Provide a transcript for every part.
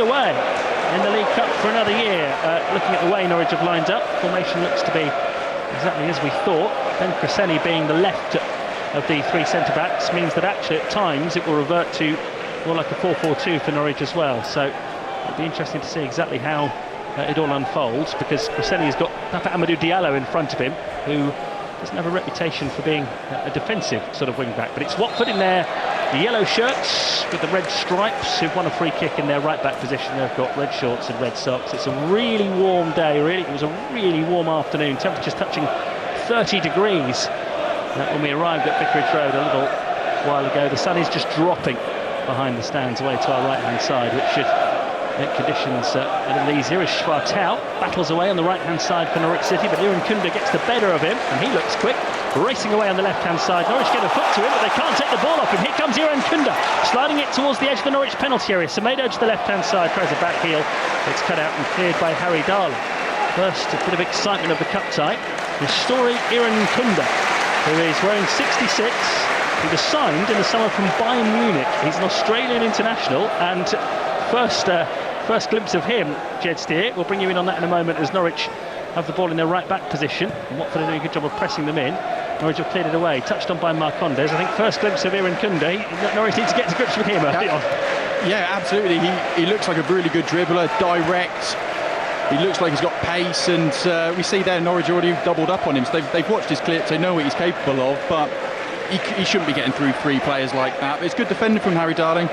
away in the League Cup for another year. Looking at the way Norwich have lined up, formation looks to be exactly as we thought. Ben Cresselli being the left of the three centre-backs means that actually at times it will revert to more like a 4-4-2 for Norwich as well. So it'll be interesting to see exactly how it all unfolds, because Cresselli has got Papa Amadou Diallo in front of him, who doesn't have a reputation for being a defensive sort of wing-back. But it's Watford in their yellow shirts with the red stripes, who've won a free kick in their right-back position. They've got red shorts and red socks. It's a really warm day, really. It was a really warm afternoon. Temperatures touching 30 degrees when we arrived at Vicarage Road a little while ago. The sun is just dropping behind the stands away to our right-hand side, which should make conditions a little easier as Schwartau battles away on the right-hand side for Norwich City, but Iran Kunda gets the better of him, and he looks quick, racing away on the left-hand side. Norwich get a foot to him, but they can't take the ball off him. Here comes Iran Kunda, sliding it towards the edge of the Norwich penalty area. Semedo to the left-hand side, tries a back heel. It's cut out and cleared by Harry Darling. First, a bit of excitement of the cup tie. Restoring Iran Kunda, who is wearing 66. He was signed in the summer from Bayern Munich. He's an Australian international, and first glimpse of him, Jed Steer, we'll bring you in on that in a moment, as Norwich have the ball in their right-back position, and Watford are doing a good job of pressing them in. Norwich have cleared it away, touched on by Marcondes. I think first glimpse of Iran Kunda, Norwich needs to get to grips with him early on. Yeah, absolutely. He looks like a really good dribbler, direct. He looks like he's got pace, and we see there Norwich already doubled up on him. So they've watched his clips, they know what he's capable of, but he shouldn't be getting through three players like that. But it's good defending from Harry Darling.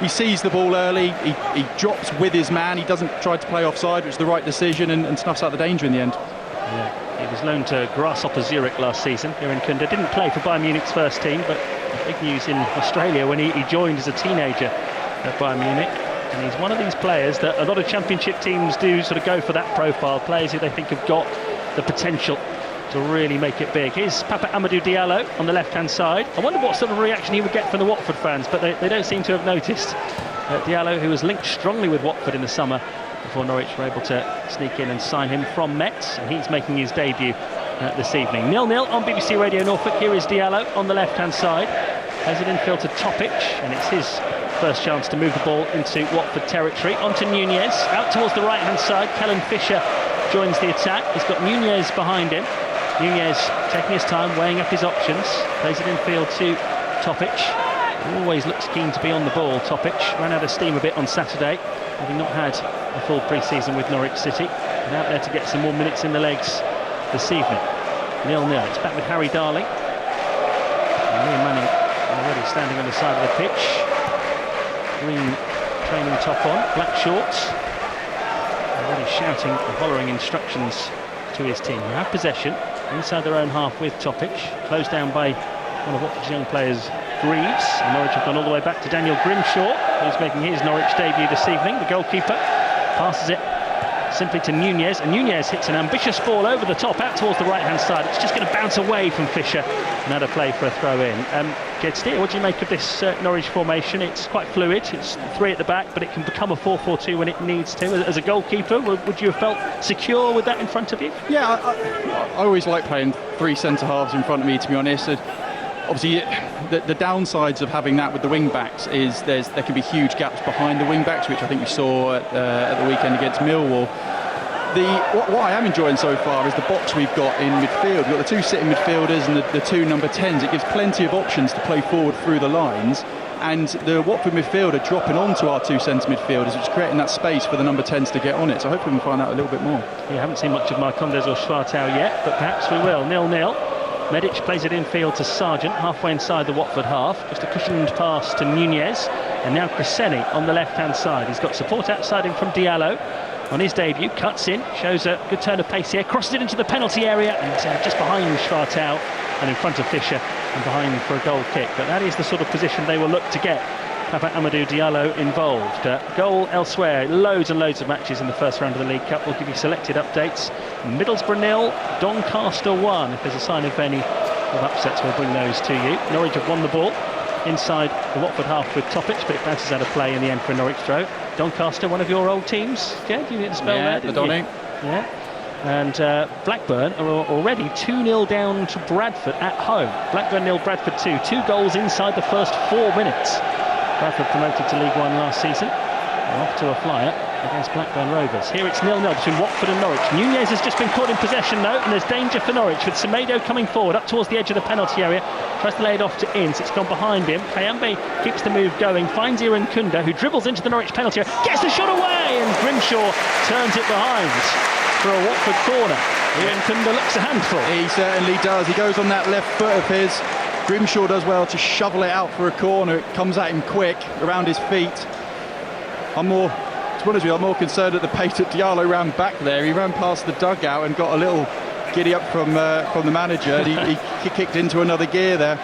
He sees the ball early, he drops with his man, he doesn't try to play offside, which is the right decision, and snuffs out the danger in the end. Yeah, he was loaned to Grasshopper Zurich last season. Iran Kunda didn't play for Bayern Munich's first team, but big news in Australia when he joined as a teenager at Bayern Munich. And he's one of these players that a lot of championship teams do sort of go for that profile, players who they think have got the potential to really make it big. Here's Papa Amadou Diallo on the left-hand side. I wonder what sort of reaction he would get from the Watford fans, but they don't seem to have noticed. Diallo, who was linked strongly with Watford in the summer before Norwich were able to sneak in and sign him from Metz, and he's making his debut this evening. 0-0 on BBC Radio Norfolk. Here is Diallo on the left-hand side. Plays it infield to Topic, and it's his first chance to move the ball into Watford territory. Onto Nunez, out towards the right-hand side. Kellen Fisher joins the attack. He's got Nunez behind him. Nunez taking his time, weighing up his options, plays it infield to Topic. Always looks keen to be on the ball, Topic. Ran out of steam a bit on Saturday, having not had a full pre-season with Norwich City, and out there to get some more minutes in the legs this evening. 0-0, it's back with Harry Darling. And Liam Manning already standing on the side of the pitch. Green training top on, black shorts. Already shouting and hollering instructions to his team, who have possession inside their own half with Topic, closed down by one of Watford's young players, Greaves, and Norwich have gone all the way back to Daniel Grimshaw, who's making his Norwich debut this evening. The goalkeeper passes it simply to Nunez, and Nunez hits an ambitious ball over the top out towards the right-hand side. It's just going to bounce away from Fisher, and out of play for a throw-in. Jed Steer, what do you make of this Norwich formation? It's quite fluid, it's three at the back, but it can become a 4-4-2 when it needs to. As a goalkeeper, would you have felt secure with that in front of you? Yeah, I always like playing three centre-halves in front of me, to be honest. Obviously, the downsides of having that with the wing-backs is there can be huge gaps behind the wing-backs, which I think we saw at the weekend against Millwall. What I am enjoying so far is the box we've got in midfield. We've got the two sitting midfielders and the two number 10s. It gives plenty of options to play forward through the lines, and the Watford midfield are dropping onto our two centre midfielders, which is creating that space for the number 10s to get on it. So hopefully we can find out a little bit more. You haven't seen much of Marcondes or Schwartau yet, but perhaps we will. 0-0. Medic plays it infield to Sargent, halfway inside the Watford half. Just a cushioned pass to Nunez, and now Cresselli on the left-hand side. He's got support outside him from Diallo. On his debut, cuts in, shows a good turn of pace here, crosses it into the penalty area, and just behind Schwartau and in front of Fisher and behind for a goal kick. But that is the sort of position they will look to get Papa Amadou Diallo involved. Goal elsewhere, loads and loads of matches in the first round of the League Cup. We'll give you selected updates. Middlesbrough 0, Doncaster 1. If there's a sign of any of upsets, we'll bring those to you. Norwich have won the ball inside the Watford half with Topic, but it bounces out of play in the end for Norwich Road. Doncaster, one of your old teams, Jed, you need to spell there, didn't you? Yeah. And Blackburn are already 2-0 down to Bradford at home. Blackburn 0, Bradford 2. 2 goals inside the first 4 minutes. Bradford promoted to League One last season. Off to a flyer against Blackburn Rovers. Here it's 0-0 between Watford and Norwich. Nunez has just been caught in possession though, and there's danger for Norwich with Semedo coming forward up towards the edge of the penalty area. Tries to lay it off to Ince. It's gone behind him. Kayambe keeps the move going, finds Iran Kunda, who dribbles into the Norwich penalty area, gets the shot away, and Grimshaw turns it behind for a Watford corner. Iran Kunda looks a handful. He certainly does. He goes on that left foot of his. Grimshaw does well to shovel it out for a corner. It comes at him quick around his feet. To be honest with you, I'm more concerned at the pace that Diallo ran back there. He ran past the dugout and got a little giddy up from the manager. He kicked into another gear there.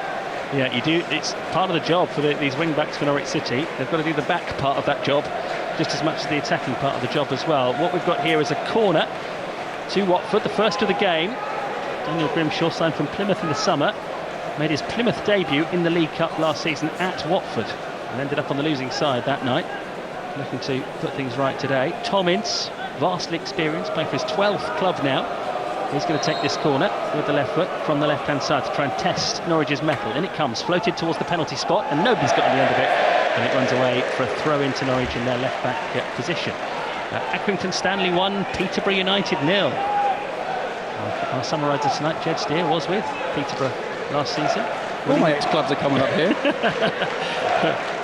Yeah, you do. It's part of the job for these wing-backs for Norwich City. They've got to do the back part of that job just as much as the attacking part of the job as well. What we've got here is a corner to Watford, the first of the game. Daniel Grimshaw, signed from Plymouth in the summer, made his Plymouth debut in the League Cup last season at Watford and ended up on the losing side that night. Looking to put things right today. Tom Ince, vastly experienced, playing for his 12th club now. He's going to take this corner with the left foot from the left-hand side to try and test Norwich's mettle. In it comes, floated towards the penalty spot, and nobody's got on the end of it. And it runs away for a throw into Norwich in their left-back position. Accrington Stanley 1, Peterborough United 0. Our summariser tonight, Jed Steer, was with Peterborough last season. All my ex-clubs are coming up here.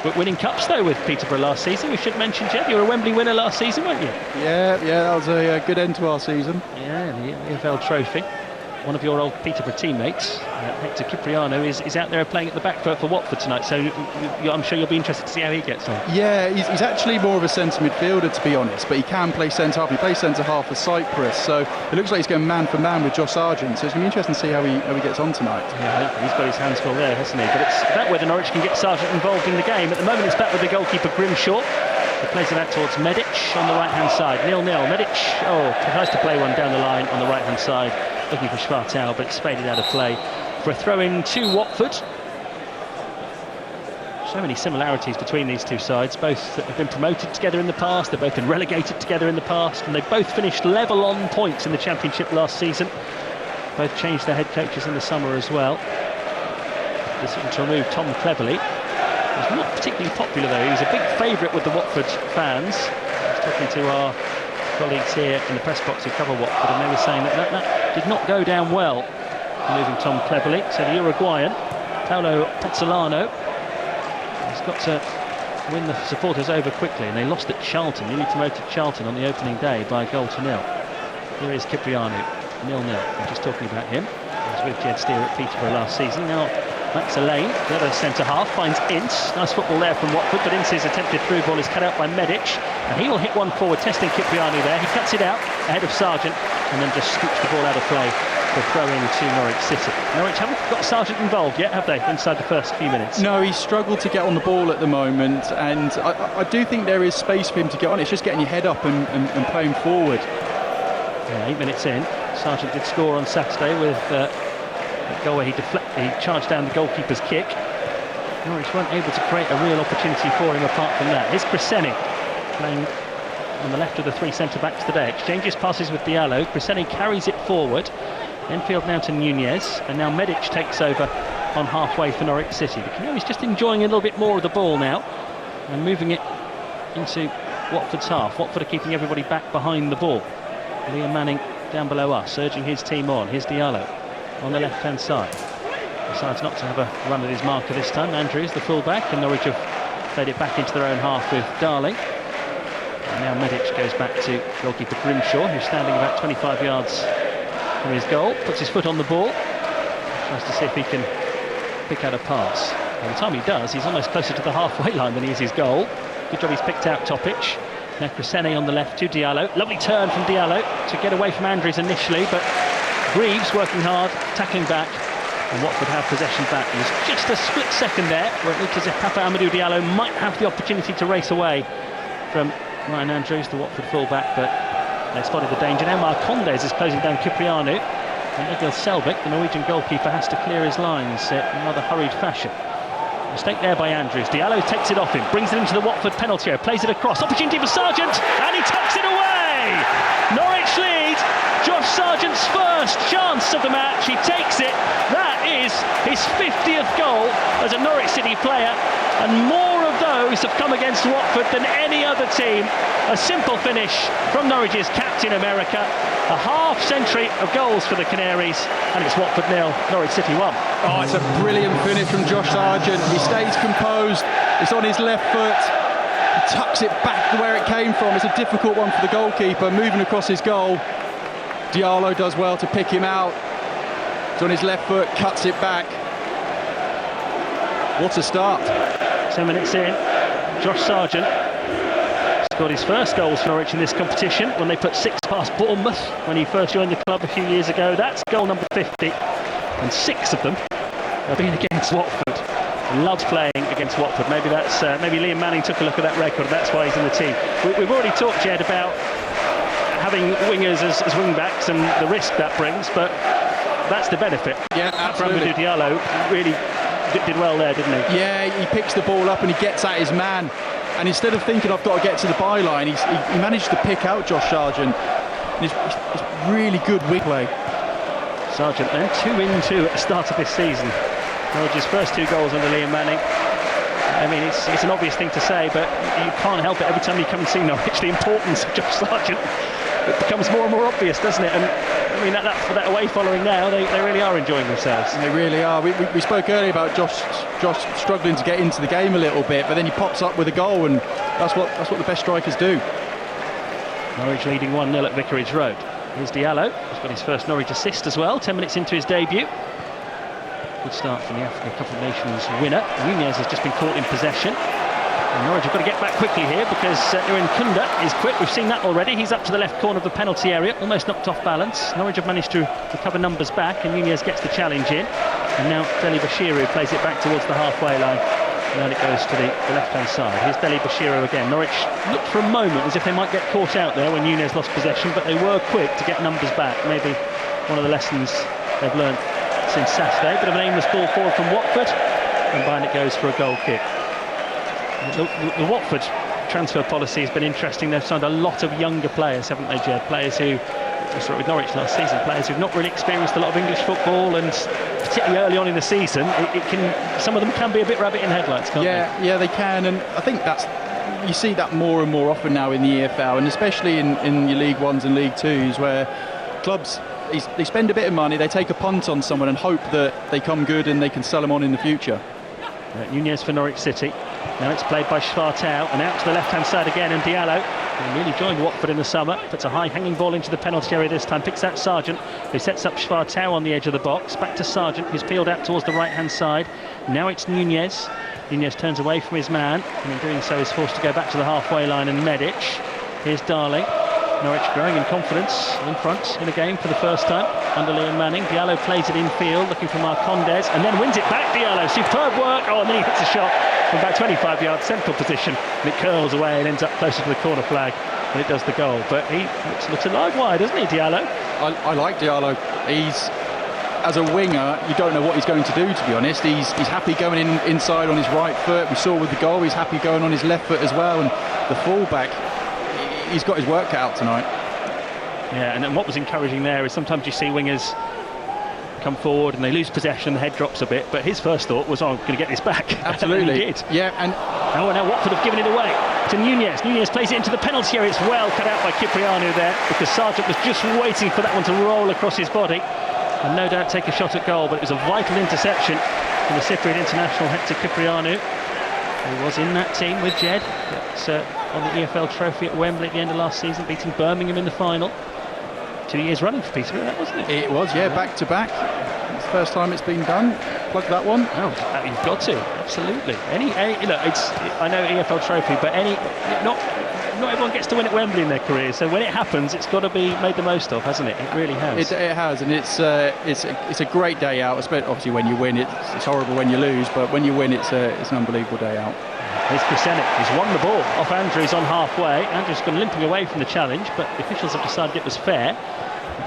But winning cups though with Peterborough last season. We should mention, Jed, you were a Wembley winner last season, weren't you? Yeah, that was a good end to our season. Yeah, the EFL trophy. One of your old Peterborough teammates, Hector Cipriano, is out there playing at the back for Watford tonight, so I'm sure you'll be interested to see how he gets on. Yeah, he's actually more of a centre midfielder, to be honest, but he can play centre half. He plays centre half for Cyprus, so it looks like he's going man for man with Josh Sargent, so it's going to be interesting to see how he gets on tonight. Yeah, he's got his hands full there, hasn't he? But it's about whether Norwich can get Sargent involved in the game. At the moment, it's back with the goalkeeper Grimshaw. He plays it out towards Medic on the right-hand side. 0-0. Medic, tries to play one down the line on the right-hand side, looking for Schwartau, but it's faded out of play for a throw-in to Watford. So many similarities between these two sides. Both have been promoted together in the past, they've both been relegated together in the past, and they've both finished level on points in the Championship last season. Both changed their head coaches in the summer as well. Decision to remove Tom Cleverley. He's not particularly popular though. He was a big favourite with the Watford fans. I was talking to our colleagues here in the press box who cover Watford, and they were saying that did not go down well, moving Tom Cleverley. So the Uruguayan, Paolo Pezzolano, has got to win the supporters over quickly, and they lost at Charlton, newly promoted Charlton, on the opening day by 1-0. Here is Cipriano, 0-0. I'm just talking about him. He was with Jed Steer at Peterborough last season. Now Max Elaine, the other centre-half, finds Ince. Nice football there from Watford, but Ince's attempted through ball is cut out by Medic, and he will hit one forward, testing Cipriano there. He cuts it out ahead of Sargent, and then just scoops the ball out of play for throw-in to Norwich City. Norwich haven't got Sargent involved yet, have they, inside the first few minutes? No, he's struggled to get on the ball at the moment, and I do think there is space for him to get on. It's just getting your head up and playing forward. Yeah, 8 minutes in. Sargent did score on Saturday with a goal where he charged down the goalkeeper's kick. Norwich weren't able to create a real opportunity for him apart from that. Here's Cresceni playing on the left of the three centre-backs today. Exchanges passes with Diallo. Cresceni carries it forward. Infield now to Nunez, and now Medic takes over on halfway for Norwich City. The Canaries just enjoying a little bit more of the ball now and moving it into Watford's half. Watford are keeping everybody back behind the ball. Liam Manning down below us, urging his team on. Here's Diallo on the left-hand side. Decides not to have a run at his marker this time. Andrews, the full-back, and Norwich have played it back into their own half with Darling. And now Medic goes back to goalkeeper Grimshaw, who's standing about 25 yards from his goal. Puts his foot on the ball. Tries to see if he can pick out a pass. By the time he does, he's almost closer to the halfway line than he is his goal. Good job he's picked out Topic. Now Cresceni on the left to Diallo. Lovely turn from Diallo to get away from Andrews initially, but Greaves working hard, tackling back, and Watford have possession back. It was just a split second there where it looked as if Papa Amadou Diallo might have the opportunity to race away from Ryan Andrews, the Watford full-back, but they spotted the danger. Now Marcondes is closing down Cipriano, and Egil Selbek, the Norwegian goalkeeper, has to clear his lines in rather hurried fashion. Mistake there by Andrews. Diallo takes it off him, brings it into the Watford penalty area, plays it across, opportunity for Sargent, and he tucks it away! Norwich lead. Josh Sargent's first chance of the match. He takes it. That is his 50th goal as a Norwich City player. and more of those have come against Watford than any other team. A simple finish from Norwich's Captain America. A half-century of goals for the Canaries, and it's Watford 0, Norwich City 1. Oh, it's a brilliant finish from Josh Sargent. He stays composed. It's on his left foot. He tucks it back to where it came from. It's a difficult one for the goalkeeper, moving across his goal. Diallo does well to pick him out. It's on his left foot, cuts it back. What a start. 10 minutes in, Josh Sargent scored his first goals for Norwich in this competition when they put 6 past Bournemouth when he first joined the club a few years ago. That's goal number 50, and 6 of them have been against Watford. He loves playing against Watford. Maybe that's maybe Liam Manning took a look at that record. That's why he's in the team. We've already talked, Jed, about having wingers as wing backs and the risk that brings, but that's the benefit. Yeah, absolutely. Diallo really did well there, didn't he? Yeah, he picks the ball up and he gets at his man. And instead of thinking I've got to get to the byline, he managed to pick out Josh Sargent. And it's really good wing play. Sargent then 2-in-2 at the start of this season. Norwich's first 2 goals under Liam Manning. I mean, it's an obvious thing to say, but you can't help it. Every time you come and see Norwich, the importance of Josh Sargent, it becomes more and more obvious, doesn't it? And I mean, that away following now, they really are enjoying themselves. They really are. We spoke earlier about Josh struggling to get into the game a little bit, but then he pops up with a goal, and that's what the best strikers do. Norwich leading 1-0 at Vicarage Road. Here's Diallo. He's got his first Norwich assist as well, 10 minutes into his debut. Good start from the African Cup of Nations winner. Nunez has just been caught in possession. And Norwich have got to get back quickly here because Kunda is quick. We've seen that already. He's up to the left corner of the penalty area, almost knocked off balance. Norwich have managed to recover numbers back, and Nunez gets the challenge in. And now Deli Bashiru plays it back towards the halfway line. And then it goes to the left-hand side. Here's Deli Bashiru again. Norwich looked for a moment as if they might get caught out there when Nunez lost possession, but they were quick to get numbers back. Maybe one of the lessons they've learned since Saturday. Bit of an aimless ball forward from Watford, and behind it goes for a goal kick. The Watford transfer policy has been interesting. They've signed a lot of younger players, haven't they, Jed? Players who, we saw it with Norwich last season, players who've not really experienced a lot of English football, and particularly early on in the season, some of them can be a bit rabbit in headlights, can't they? Yeah, they can, and I think you see that more and more often now in the EFL, and especially in your League 1s and League 2s, where clubs, they spend a bit of money, they take a punt on someone and hope that they come good and they can sell them on in the future. Nunez for Norwich City. Now it's played by Schwartau, and out to the left-hand side again, and Diallo, who really joined Watford in the summer, puts a high hanging ball into the penalty area this time, picks out Sargent, who sets up Schwartau on the edge of the box. Back to Sargent, who's peeled out towards the right-hand side. Now it's Nunez. Nunez turns away from his man, and in doing so is forced to go back to the halfway line, and Medic. Here's Darling. Norwich growing in confidence in front in the game for the first time under Liam Manning. Diallo plays it infield, looking for Marcondes, and then wins it back. Diallo, superb work. Oh, and then he hits a shot from about 25 yards, central position, and it curls away and ends up closer to the corner flag than it does the goal. But he looks alive wide, doesn't he, Diallo? I like Diallo. As a winger, you don't know what he's going to do, to be honest. He's happy going inside on his right foot. We saw with the goal, he's happy going on his left foot as well. And the fullback, he's got his work cut out tonight. Yeah, and what was encouraging there is sometimes you see wingers come forward and they lose possession, the head drops a bit, but his first thought was, oh, I'm going to get this back. Absolutely. And he did. Yeah, and now Watford have given it away to Nunez. Nunez plays it into the penalty area. It's well cut out by Cipriano there, because Sargent was just waiting for that one to roll across his body and no doubt take a shot at goal, but it was a vital interception from the Cypriot international Hector Cipriano, who was in that team with Jed on the EFL trophy at Wembley at the end of last season, beating Birmingham in the final. 2 years running for Peterborough, that wasn't it? It was, yeah, back to back. It's the first time it's been done. Plug that one. Oh, you've got to, absolutely. Look, I know EFL trophy, but not everyone gets to win at Wembley in their career. So when it happens, it's got to be made the most of, hasn't it? It really has. It has, and it's a great day out. Especially obviously when you win, it's horrible when you lose, but when you win, it's an unbelievable day out. Here's Kusenik, he's won the ball off Andrews on halfway. Andrews has gone limping away from the challenge, but the officials have decided it was fair.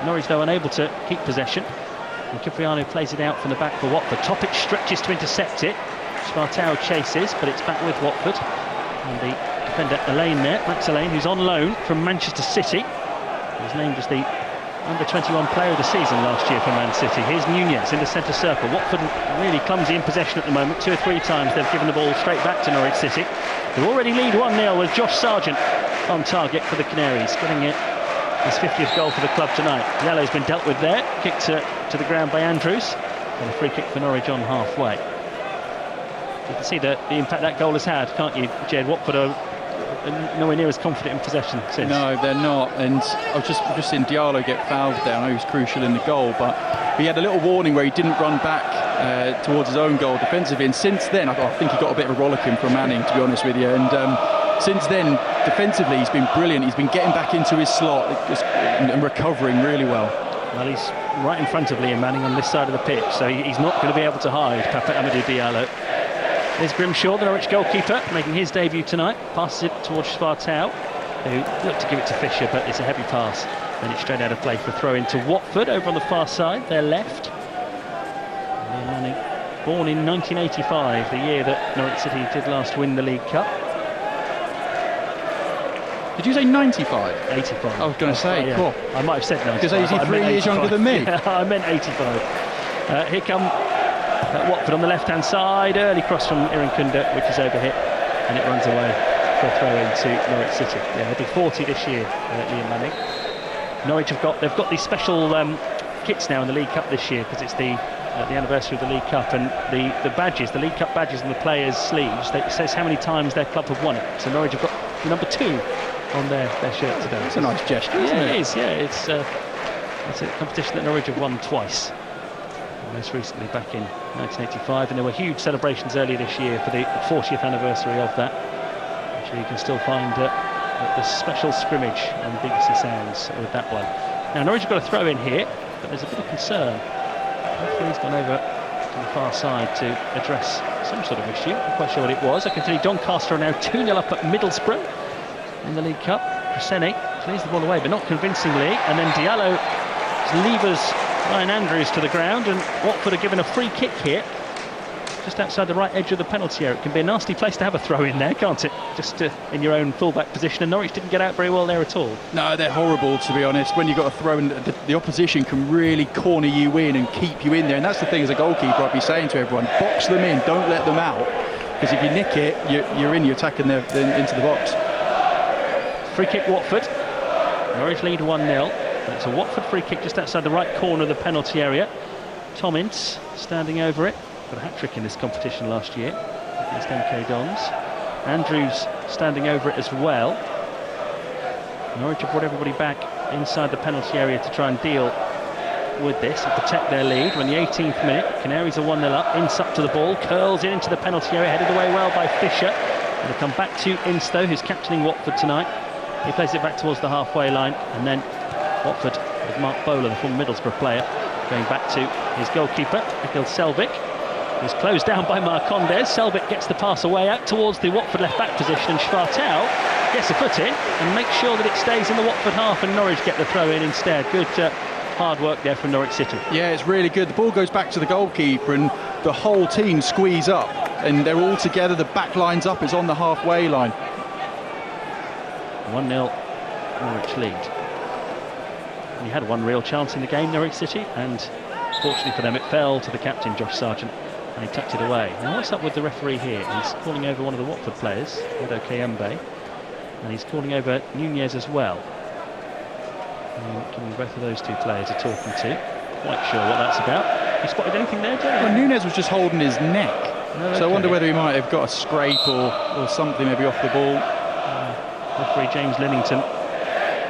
Norwich, though, unable to keep possession. And Cipriano plays it out from the back for Watford. Topic stretches to intercept it. Schwartau chases, but it's back with Watford. And the defender Elaine there, Max Elaine, who's on loan from Manchester City. He's named as the under 21 player of the season last year for Man City. Here's Nunez in the centre circle. Watford really clumsy in possession at the moment. 2 or 3 times they've given the ball straight back to Norwich City, who already lead 1-0 with Josh Sargent on target for the Canaries, getting it his 50th goal for the club tonight. Yellow's been dealt with there, kicked to the ground by Andrews, and a free kick for Norwich on halfway. You can see the impact that goal has had, can't you, Jed? Watford are nowhere near as confident in possession since. No, they're not. And I've just seen Diallo get fouled there. I know he was crucial in the goal, but he had a little warning where he didn't run back towards his own goal defensively. And since then, I think he got a bit of a rollicking from Manning, to be honest with you. And since then, defensively, he's been brilliant. He's been getting back into his slot and recovering really well. Well, he's right in front of Liam Manning on this side of the pitch, so he's not going to be able to hide Papa Amadou Diallo. There's Grimshaw, the Norwich goalkeeper, making his debut tonight. Passes it towards Spartau, who looked to give it to Fisher, but it's a heavy pass. And it's straight out of play for a throw into Watford over on the far side, their left. Liam Manning, born in 1985, the year that Norwich City did last win the League Cup. Did you say 95? 85. I was going to say, yeah. cool. I might have said 95. Because he's 3 years younger than me. Yeah, I meant 85. Here come Watford on the left-hand side. Early cross from Irankunda, which is overhit, and it runs away for a throw into Norwich City. Yeah, he'll be 40 this year, Liam Manning. Norwich they've got these special kits now in the League Cup this year, because it's the anniversary of the League Cup, and the badges, the League Cup badges on the players' sleeves, it says how many times their club have won it. So Norwich have got the number 2 on their shirt today. It's a nice gesture, isn't it? Yeah, it is. Yeah, it's a competition that Norwich have won twice. Most recently back in 1985, and there were huge celebrations earlier this year for the 40th anniversary of that. Actually, you can still find the special scrimmage on BBC Sounds with that one. Now, Norwich have got a throw in here, but there's a bit of concern. Referee's gone over to the far side to address some sort of issue. I'm not quite sure what it was. I can tell you Doncaster are now 2-0 up at Middlesbrough in the League Cup. Preseni clears the ball away, but not convincingly, and then Diallo levers Ryan Andrews to the ground, and Watford are given a free kick here, just outside the right edge of the penalty area. It can be a nasty place to have a throw in there, can't it? Just in your own full-back position, and Norwich didn't get out very well there at all. No, they're horrible, to be honest. When you've got a throw in, the opposition can really corner you in and keep you in there, and that's the thing as a goalkeeper I'd be saying to everyone, box them in, don't let them out, because if you nick it, you're attacking into the box. Free kick Watford. Norwich lead 1-0. It's a Watford free kick just outside the right corner of the penalty area. Tom Ince standing over it. Got a hat-trick in this competition last year against MK Dons. Andrews standing over it as well. Norwich have brought everybody back inside the penalty area to try and deal with this and protect their lead. We're in the 18th minute. Canaries are 1-0 up. Ince up to the ball, curls into the penalty area, headed away well by Fisher. It'll come back to Ince, though, who's captaining Watford tonight. He plays it back towards the halfway line, and then Watford with Mark Bowler, the former Middlesbrough player, going back to his goalkeeper, Mikhail Selvik, who's closed down by Marcondes. Selvik gets the pass away out towards the Watford left-back position, and Spartau gets a foot in and makes sure that it stays in the Watford half, and Norwich get the throw in instead. Good hard work there from Norwich City. Yeah, it's really good. The ball goes back to the goalkeeper, and the whole team squeeze up, and they're all together. The back line's up, it's on the halfway line. 1-0 Norwich lead. And he had one real chance in the game, Norwich City, and fortunately for them it fell to the captain, Josh Sargent, and he tucked it away. Now what's up with the referee here? He's calling over one of the Watford players, Edo Kayembe, and he's calling over Nunez as well. Both of those two players are talking to. Quite sure what that's about. You spotted anything there, Jerry? Well, Nunez was just holding his neck, so I wonder whether he might have got a scrape or something maybe off the ball. Referee James Lennington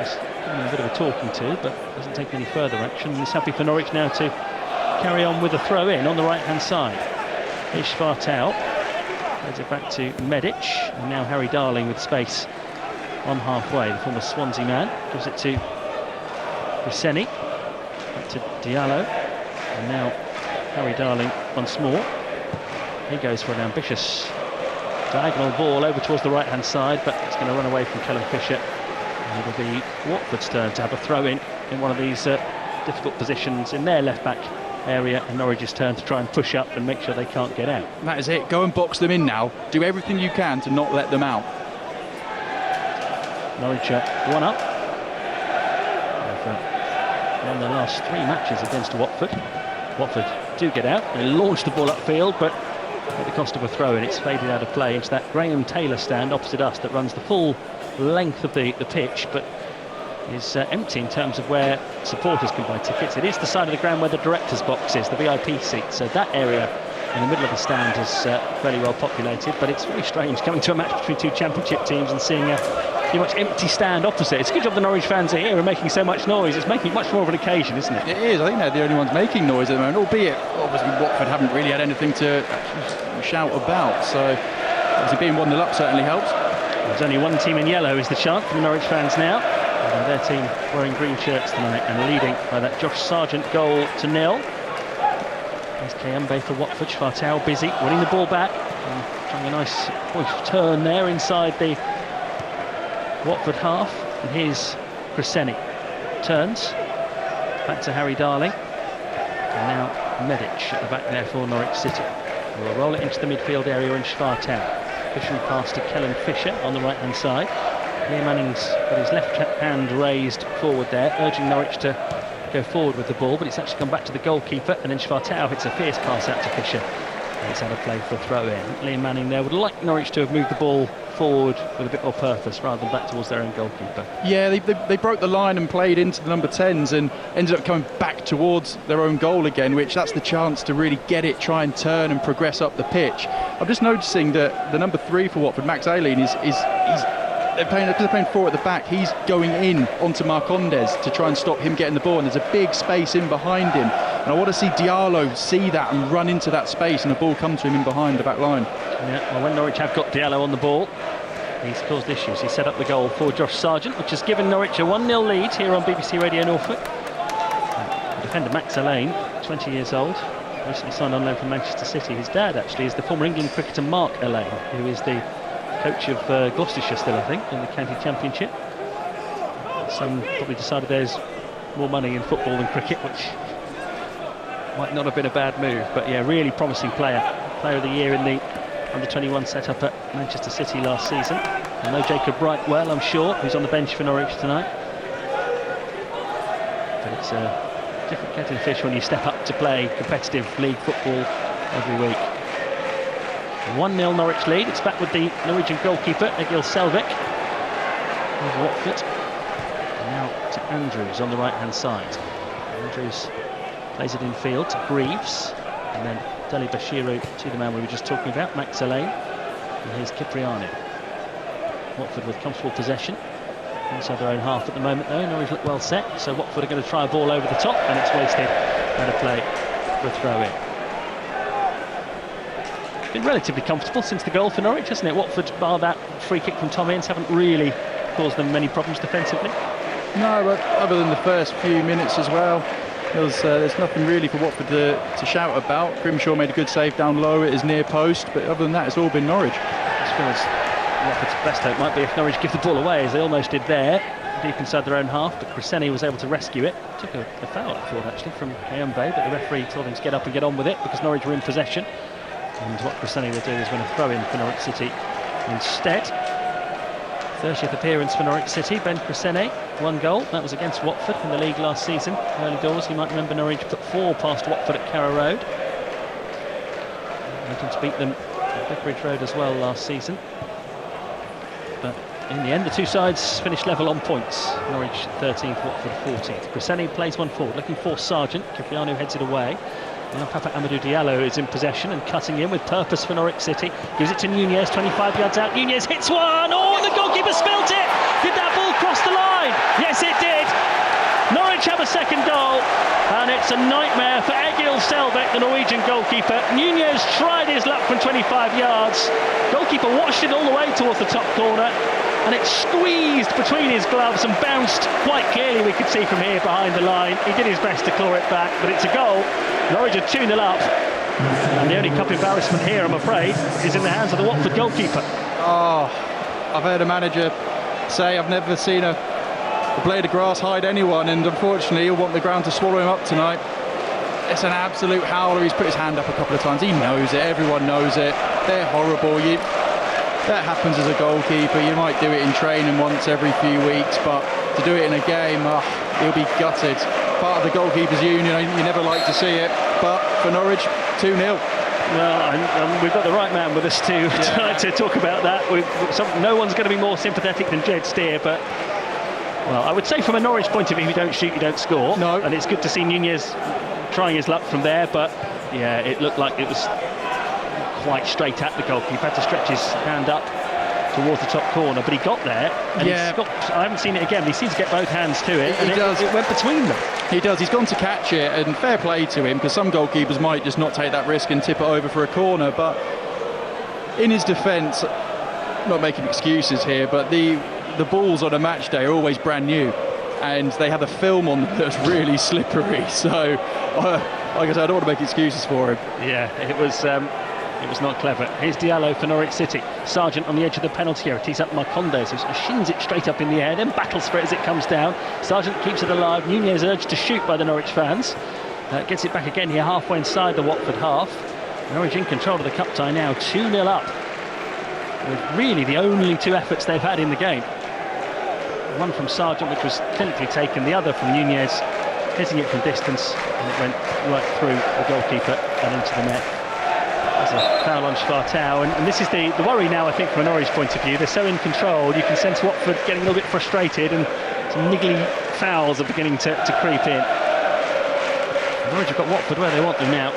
is giving him a bit of a talking to, but doesn't take any further action. He's happy for Norwich now to carry on with a throw in on the right-hand side. Here's Spartau. Plays it back to Medic, and now Harry Darling with space on halfway. The former Swansea man gives it to Preseni, back to Diallo, and now Harry Darling once more. He goes for an ambitious diagonal ball over towards the right-hand side, but it's going to run away from Callum Fisher, and it'll be Watford's turn to have a throw in one of these difficult positions in their left-back area, and Norwich's turn to try and push up and make sure they can't get out. That is it. Go and box them in now. Do everything you can to not let them out. Norwich 1 up. their last 3 matches against Watford. Watford do get out, they launch the ball upfield, but at the cost of a throw, and it's faded out of play into that Graham Taylor stand opposite us that runs the full length of the pitch, but is empty in terms of where supporters can buy tickets. It is the side of the ground where the director's box is, the VIP seat, so that area in the middle of the stand is fairly well populated, but it's really strange coming to a match between 2 championship teams and seeing a pretty much empty stand opposite. It's a good job the Norwich fans are here and making so much noise. It's making it much more of an occasion, isn't it? It is. I think they're the only ones making noise at the moment, albeit obviously Watford haven't really had anything to shout about, so obviously being 1-0 up certainly helps. There's only one team in yellow is the chant from the Norwich fans now. And their team wearing green shirts tonight and leading by that Josh Sargent goal to 0. There's Kayembe for Watford. Schwartau busy winning the ball back and trying a nice push turn there inside the Watford half. And here's Cresceni. Turns back to Harry Darling. And now Medic at the back there for Norwich City. We'll roll it into the midfield area in Schwartau. Pushing past to Kellen Fisher on the right hand side. Liam Manning's got his left hand raised forward there, urging Norwich to go forward with the ball, but it's actually come back to the goalkeeper, and then Schwartau hits a fierce pass out to Fisher. And it's out of play for a throw-in. Liam Manning there would like Norwich to have moved the ball forward with a bit more purpose rather than back towards their own goalkeeper. Yeah, they broke the line and played into the number 10s and ended up coming back towards their own goal again, which that's the chance to really get it, try and turn and progress up the pitch. I'm just noticing that the number 3 for Watford, Max Aileen, they're playing 4 at the back. He's going in onto Marcondes to try and stop him getting the ball, and there's a big space in behind him. And I want to see Diallo see that and run into that space and the ball come to him in behind the back line. Yeah, well, when Norwich have got Diallo on the ball, he's caused issues. He set up the goal for Josh Sargent, which has given Norwich a 1-0 lead here on BBC Radio Norfolk. Defender Max Allain, 20 years old, recently signed on loan from Manchester City. His dad actually is the former England cricketer Mark Allain, who is the coach of Gloucestershire still, I think, in the county championship. Some probably decided there's more money in football than cricket, which might not have been a bad move, but yeah, really promising player of the year in the under-21 setup at Manchester City last season. I know Jacob Wright well, I'm sure, who's on the bench for Norwich tonight. But it's a different kettle of fish when you step up to play competitive league football every week. 1-0 Norwich lead. It's back with the Norwegian goalkeeper Egil Selvik of Watford. And now to Andrews on the right hand side. Andrews plays it in field to Greaves, and then Deli Bashiru to the man we were just talking about, Max Allain. And here's Cipriani. Watford with comfortable possession inside their own half at the moment though. Norwich look well set, so Watford are going to try a ball over the top, and it's wasted out of play for a throw in. Been relatively comfortable since the goal for Norwich, hasn't it? Watford, bar that free kick from Tom Ince, haven't really caused them many problems defensively. No, but other than the first few minutes as well, there's nothing really for Watford to shout about. Grimshaw made a good save down low at his near post, but other than that, it's all been Norwich. As far as Watford's best hope might be if Norwich give the ball away, as they almost did there, deep inside their own half, but Cresceni was able to rescue it. Took a foul, I thought, actually, from Kayembe, but the referee told him to get up and get on with it because Norwich were in possession. And what Cresceni will do is win a throw-in for Norwich City instead. 30th appearance for Norwich City, Ben Cresceni, 1 goal. That was against Watford in the league last season. Early doors, you might remember Norwich put 4 past Watford at Carrow Road. Looking to beat them at Vicarage Road as well last season. But in the end, the two sides finished level on points. Norwich 13th, Watford 14th. Cresceni plays one forward, looking for Sargent. Cipriano heads it away. Now Papa Amadou Diallo is in possession and cutting in with purpose for Norwich City. Gives it to Nunez, 25 yards out. Nunez hits one. Oh, and the goalkeeper spilt it. Did that ball cross the line? Yes, it did. Norwich have a second goal, and it's a nightmare for Egil Selvik, the Norwegian goalkeeper. Nunez tried his luck from 25 yards. Goalkeeper watched it all the way towards the top corner, and it squeezed between his gloves and bounced quite clearly, we could see from here behind the line. He did his best to claw it back, but it's a goal. Norwich are 2-0 up, and the only cup embarrassment here, I'm afraid, is in the hands of the Watford goalkeeper. Oh, I've heard a manager say I've never seen a blade of grass hide anyone, and unfortunately he'll want the ground to swallow him up tonight. It's an absolute howler. He's put his hand up a couple of times. He knows it, everyone knows it. They're horrible. That happens as a goalkeeper. You might do it in training once every few weeks, but to do it in a game, he'll be gutted. part of the goalkeepers' union. You never like to see it, but for Norwich, 2-0. Well, we've got the right man with us to talk about that. No one's going to be more sympathetic than Jed Steer, but well, I would say from a Norwich point of view, if you don't shoot, you don't score. No. And it's good to see Nunez trying his luck from there, but yeah, it looked like it was quite straight at the goalkeeper. He had to stretch his hand up towards the top corner, but he got there, and I haven't seen it again, but he seems to get both hands to it, and it went between them. He does. He's gone to catch it, and fair play to him, because some goalkeepers might just not take that risk and tip it over for a corner. But in his defence, not making excuses here, but the balls on a match day are always brand new, and they have a film on them that's really slippery. So, like I said, I don't want to make excuses for him. Yeah, it was not clever. Here's Diallo for Norwich City. Sargent on the edge of the penalty area. Tees up Marcondes, who shins it straight up in the air, then battles for it as it comes down. Sargent keeps it alive. Nunez urged to shoot by the Norwich fans. Gets it back again here, halfway inside the Watford half. Norwich in control of the cup tie now, 2-0 up. With really the only two efforts they've had in the game. One from Sargent, which was clinically taken. The other from Nunez, hitting it from distance, and it went right through the goalkeeper and into the net. There's a foul on Schwartau, and this is the worry now, I think, from a Norwich point of view. They're so in control, you can sense Watford getting a little bit frustrated, and some niggly fouls are beginning to creep in. Norwich have got Watford where they want them now.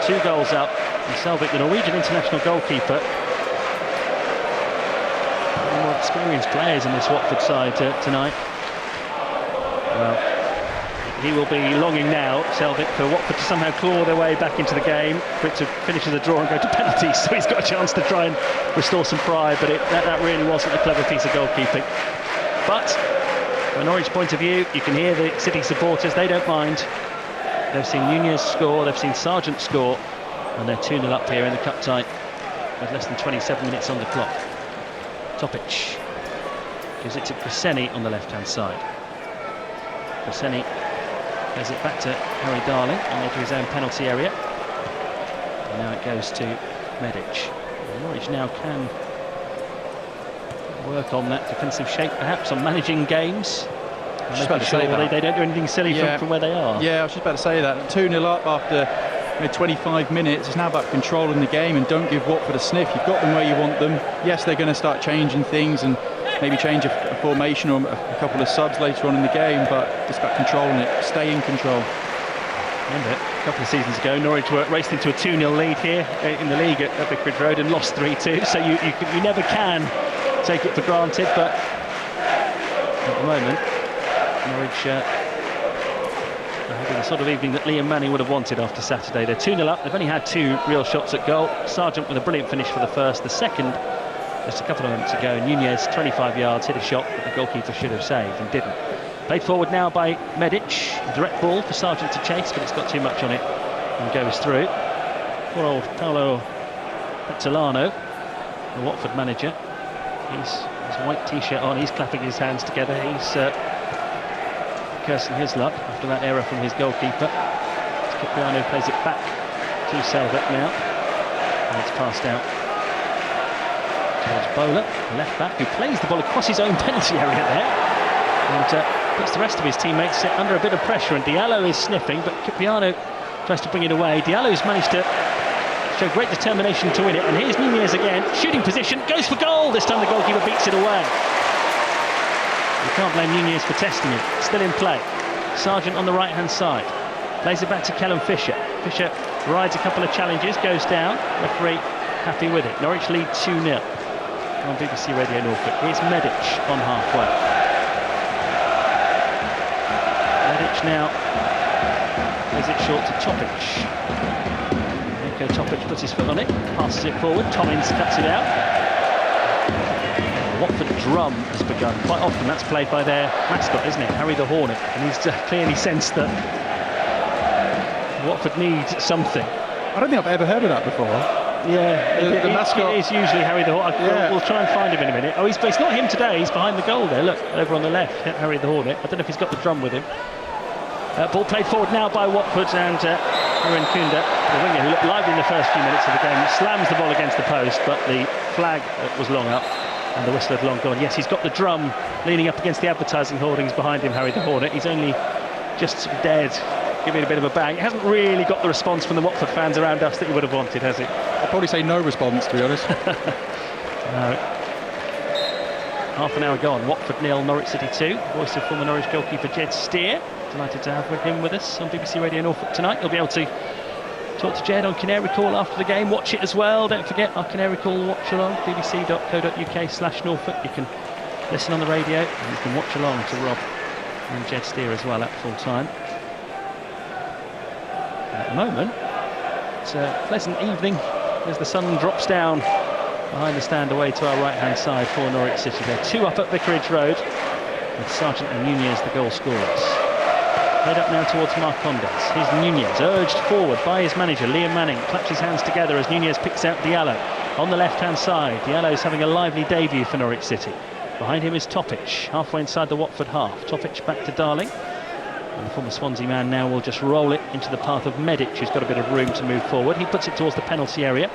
2 goals up, and Selvik, the Norwegian international goalkeeper. More experienced players in this Watford side tonight. Well, he will be longing now, Selvik, for Watford to somehow claw their way back into the game, for it to finish as a draw and go to penalties, so he's got a chance to try and restore some pride, but that really wasn't a clever piece of goalkeeping. But from a Norwich point of view, you can hear the City supporters, they don't mind. They've seen Nunez score, they've seen Sargent score, and they're 2-0 up here in the cup tie with less than 27 minutes on the clock. Topic gives it to Preseni on the left-hand side. Preseni plays it back to Harry Darling on the edge of his own penalty area. And now it goes to Medic. Norwich now can work on that defensive shape, perhaps on managing games. Making sure they don't do anything silly from where they are. Yeah, I was just about to say that. 2-0 up after 25 minutes. It's now about controlling the game, and don't give Watford a sniff. You've got them where you want them. Yes, they're going to start changing things and maybe change a formation or a couple of subs later on in the game, but just about controlling it. Stay in control. Remember, a couple of seasons ago, Norwich were raced into a 2-0 lead here in the league at Vicarage Road and lost 3-2, so you never can take it for granted, but at the moment, Norwich are having the sort of evening that Liam Manning would have wanted after Saturday. They're 2-0 up. They've only had 2 real shots at goal. Sargent with a brilliant finish for the first. The second, just a couple of moments ago, Nunez, 25 yards, hit a shot that the goalkeeper should have saved and didn't. Played forward now by Medic. A direct ball for Sargent to chase, but it's got too much on it and goes through. Poor old Paolo Pezzolano, the Watford manager. He's a white t-shirt on, he's clapping his hands together. He's cursing his luck after that error from his goalkeeper. Cipriano plays it back to Selvik now, and it's passed out towards Bowler, the left back, who plays the ball across his own penalty area there, and puts the rest of his teammates under a bit of pressure. And Diallo is sniffing, but Cipriano tries to bring it away. Diallo's managed to show great determination to win it, and here's Nunez again, shooting position, goes for goal. This time the goalkeeper beats it away. You can't blame Nunez for testing it. Still in play. Sargent on the right-hand side. Plays it back to Callum Fisher. Fisher rides a couple of challenges, goes down. Referee happy with it. Norwich lead 2-0 on BBC Radio Norfolk. Here's Medic on halfway. Medic now plays it short to Topic. Niko Topic puts his foot on it, passes it forward. Tommins cuts it out. The Watford drum has begun. Quite often that's played by their mascot, isn't it? Harry the Hornet. And he's clearly sensed that Watford needs something. I don't think I've ever heard of that before. Yeah, the mascot is usually Harry the Hornet. We'll try and find him in a minute. Oh, it's not him today. He's behind the goal there. Look, over on the left, Harry the Hornet. I don't know if he's got the drum with him. Ball played forward now by Watford, and Ruben Kunda, the winger who looked lively in the first few minutes of the game, slams the ball against the post, but the flag was long up and the whistle had long gone. Yes, he's got the drum leaning up against the advertising hoardings behind him, Harry the Hornet. He's only just sort of dared give it a bit of a bang. It hasn't really got the response from the Watford fans around us that you would have wanted, has it? I'd probably say no response, to be honest. Half an hour gone. Watford 0, Norwich City 2. Voice of former Norwich goalkeeper Jed Steer. Delighted to have him with us on BBC Radio Norfolk tonight. You'll be able to talk to Jed on Canary Call after the game. Watch it as well. Don't forget our Canary Call watch along, bbc.co.uk/Norfolk. You can listen on the radio and you can watch along to Rob and Jed Steer as well at full time. At the moment, it's a pleasant evening as the sun drops down behind the stand away to our right-hand side for Norwich City. They're 2 up at Vicarage Road with Sargent and Nunez the goal scorers. Played up now towards Marcondes. Here's Nunez, urged forward by his manager, Liam Manning. Claps his hands together as Nunez picks out Diallo on the left-hand side. Diallo's having a lively debut for Norwich City. Behind him is Topic, halfway inside the Watford half. Topic back to Darling. And the former Swansea man now will just roll it into the path of Medic, who's got a bit of room to move forward. He puts it towards the penalty area.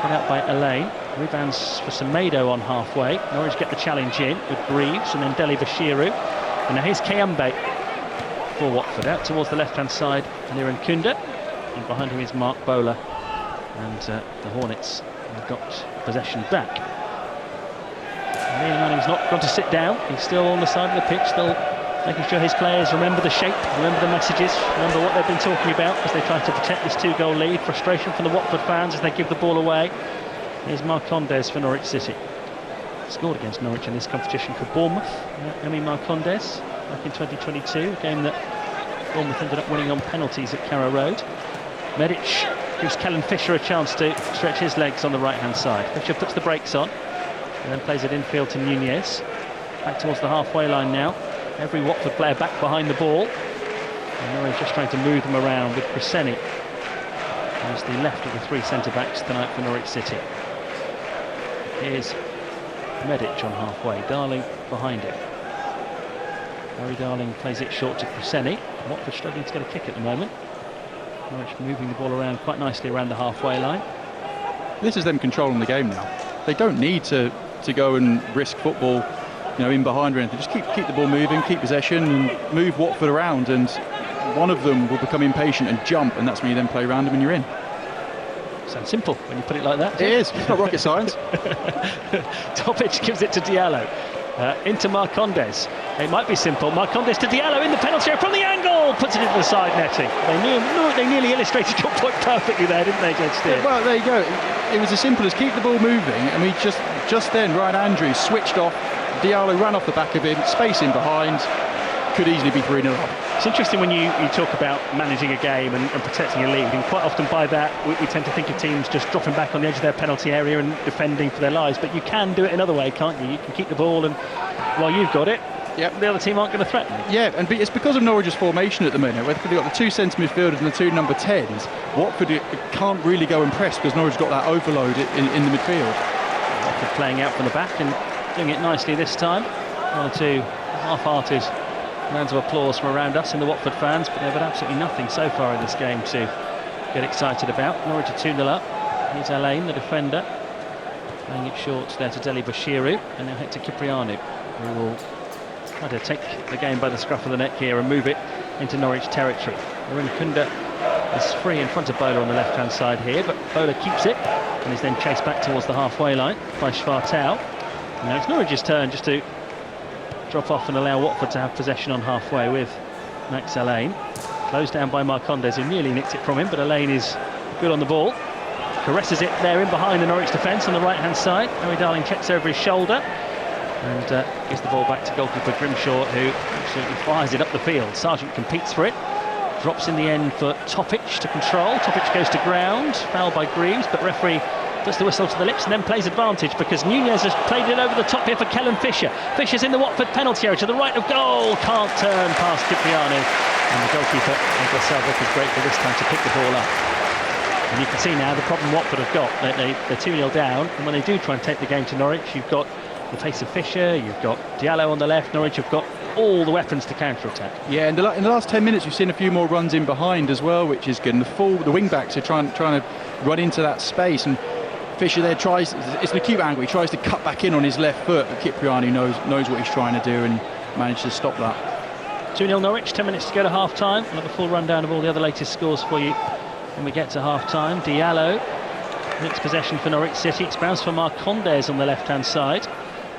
Put out by Elaine. Rebounds for Semedo on halfway. Norwich get the challenge in with Greaves and then Deli Bashiru. And now here's Kayambe for Watford. Out towards the left-hand side, Aniran Kunda. And behind him is Mark Bowler. And the Hornets have got possession back. Liam Manning's not gone to sit down. He's still on the side of the pitch, still making sure his players remember the shape, remember the messages, remember what they've been talking about as they try to protect this 2-goal lead. Frustration from the Watford fans as they give the ball away. Here's Marcondes for Norwich City. Scored against Norwich in this competition for Bournemouth. Emi Marcondes back in 2022, a game that Bournemouth ended up winning on penalties at Carrow Road. Medic gives Callum Fisher a chance to stretch his legs on the right-hand side. Fisher puts the brakes on and then plays it infield to Nunez. Back towards the halfway line now. Every Watford player back behind the ball. And Norwich just trying to move them around with Cresceni, who's the left of the 3 centre-backs tonight for Norwich City. Here's Medic on halfway, Darling behind him. Harry Darling plays it short to Cresceni. Watford struggling to get a kick at the moment. Norwich moving the ball around quite nicely around the halfway line. This is them controlling the game now. They don't need to go and risk football, in behind or anything. Just keep the ball moving, keep possession, and move Watford around. And one of them will become impatient and jump, and that's when you then play around them and you're in. Sounds simple when you put it like that. It is. It's not rocket science. Topic gives it to Diallo. Into Marcondes. It might be simple. Marcondes to Diallo in the penalty area from the angle. Puts it into the side netting. They nearly illustrated your point perfectly there, didn't they, Jed Steer? Well, there you go. It was as simple as keep the ball moving, and we just then Ryan Andrews switched off. Diallo ran off the back of him, space in behind. Could easily be 3-0 up. It's interesting when you talk about managing a game and protecting a lead, and quite often by that we tend to think of teams just dropping back on the edge of their penalty area and defending for their lives, but you can do it another way, can't you? You can keep the ball, and while you've got it, the other team aren't going to threaten. Yeah, and it's because of Norwich's formation at the minute, where they've got the 2 centre midfielders and the 2 number 10s. Watford can't really go and press because Norwich's got that overload in the midfield. Watford playing out from the back and doing it nicely this time. 1 or 2 half-hearted rounds of applause from around us in the Watford fans, but they've had absolutely nothing so far in this game to get excited about. Norwich are 2-0 up. Here's Elaine, the defender, playing it short there to Deli Bashiru, and now Hector Cipriano, who will try to take the game by the scruff of the neck here and move it into Norwich territory. Aniran Kunda is free in front of Bowler on the left-hand side here, but Bowler keeps it and is then chased back towards the halfway line by Schwartau. And now it's Norwich's turn just to drop off and allow Watford to have possession on halfway with Max Elaine. Closed down by Marcondes, who nearly nicked it from him, but Elaine is good on the ball. Caresses it there in behind the Norwich defence on the right-hand side. Harry Darling checks over his shoulder and gives the ball back to goalkeeper Grimshaw, who absolutely fires it up the field. Sargent competes for it. Drops in the end for Topic to control. Topic goes to ground. Foul by Greaves, but referee puts the whistle to the lips and then plays advantage because Nunez has played it over the top here for Callum Fisher. Fisher's in the Watford penalty area to the right of goal. Can't turn past Cipriano. And the goalkeeper, Nicolas Salvic, is grateful this time to pick the ball up. And you can see now the problem Watford have got. They're 2-0 down, and when they do try and take the game to Norwich, you've got the pace of Fisher, you've got Diallo on the left. Norwich have got all the weapons to counter-attack. Yeah, and in the last 10 minutes, we've seen a few more runs in behind as well, which is good. And the wing-backs are trying to run into that space, and Fisher there tries, it's an acute angle, he tries to cut back in on his left foot, but Cipriano knows what he's trying to do and managed to stop that. 2-0 Norwich, 10 minutes to go to half-time. We'll have a full rundown of all the other latest scores for you when we get to half-time. Diallo makes possession for Norwich City. It's bounced for Marcondes on the left-hand side.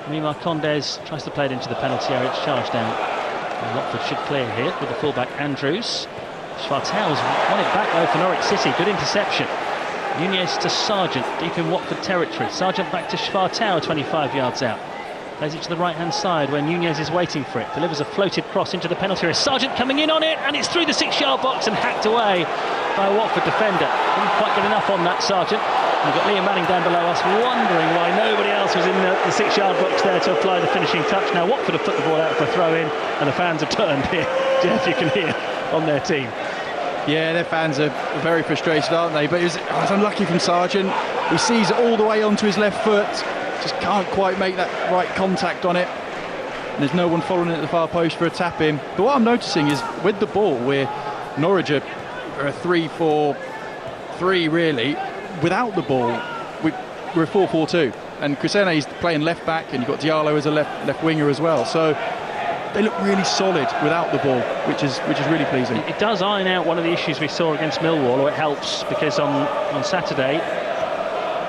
Marcondes tries to play it into the penalty area. It's charged down. And Watford should clear here with the fullback Andrews. Schwartau's won it back though for Norwich City. Good interception. Nunez to Sargent, deep in Watford territory. Sargent back to Schwartau, 25 yards out. Plays it to the right-hand side where Nunez is waiting for it. Delivers a floated cross into the penalty area. Sargent coming in on it, and it's through the 6-yard box and hacked away by a Watford defender. Didn't quite get enough on that, Sargent. We've got Liam Manning down below us, wondering why nobody else was in the 6-yard box there to apply the finishing touch. Now Watford have put the ball out for a throw-in, and the fans have turned here. Jeff, you can hear on their team. Yeah, their fans are very frustrated, aren't they? But it was unlucky from Sargent. He sees it all the way onto his left foot, just can't quite make that right contact on it. And there's no one following it at the far post for a tap in. But what I'm noticing is with the ball, where Norwich are a 3-4-3 really. Without the ball, we're a 4-4-2. And Crisene's playing left back, and you've got Diallo as a left winger as well. So they look really solid without the ball, which is really pleasing. It does iron out one of the issues we saw against Millwall, or it helps, because on Saturday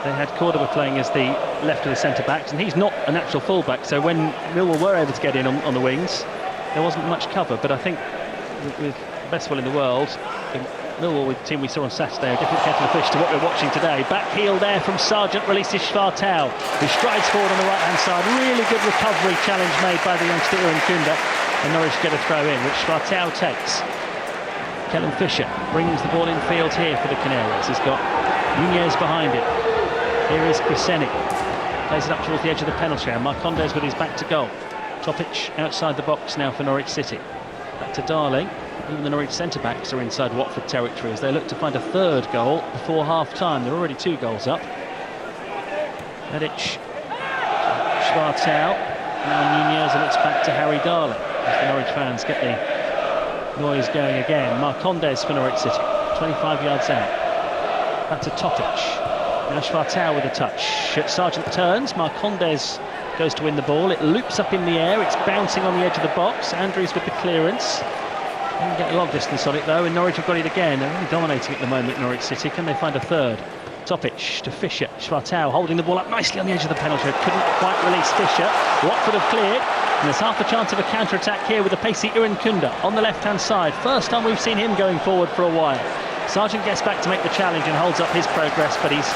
they had Cordoba playing as the left of the centre-backs, and he's not a natural full-back, so when Millwall were able to get in on the wings, there wasn't much cover. But I think with the best will in the world, Millwall, with the team we saw on Saturday, a different kettle of fish to what we're watching today. Back heel there from Sargent, releases Schwartau, who strides forward on the right-hand side. Really good recovery challenge made by the youngster Iran Kunda, and Norwich get a throw in, which Schwartau takes. Kellen Fisher brings the ball in field here for the Canaries. He's got Nunez behind him. Here is Criseni. Plays it up towards the edge of the penalty area. Marcondes with his back to goal. Topic outside the box now for Norwich City. Back to Darling. Even the Norwich centre-backs are inside Watford territory as they look to find a third goal before half-time. They're already 2 goals up. Medic, Schwartau, now Nunez, and it's back to Harry Darling as the Norwich fans get the noise going again. Marcondes for Norwich City, 25 yards out. Back to Topic. Now Schwartau with a touch. Sargent turns, Marcondes goes to win the ball. It loops up in the air, it's bouncing on the edge of the box. Andrews with the clearance. Didn't get a long distance on it though, and Norwich have got it again. They're really dominating at the moment, Norwich City. Can they find a third? Topic to Fisher. Schwartau holding the ball up nicely on the edge of the penalty. Couldn't quite release Fisher. Watford have cleared, and there's half a chance of a counter-attack here with the pacey Iran Kunda on the left-hand side. First time we've seen him going forward for a while. Sargent gets back to make the challenge and holds up his progress, but he's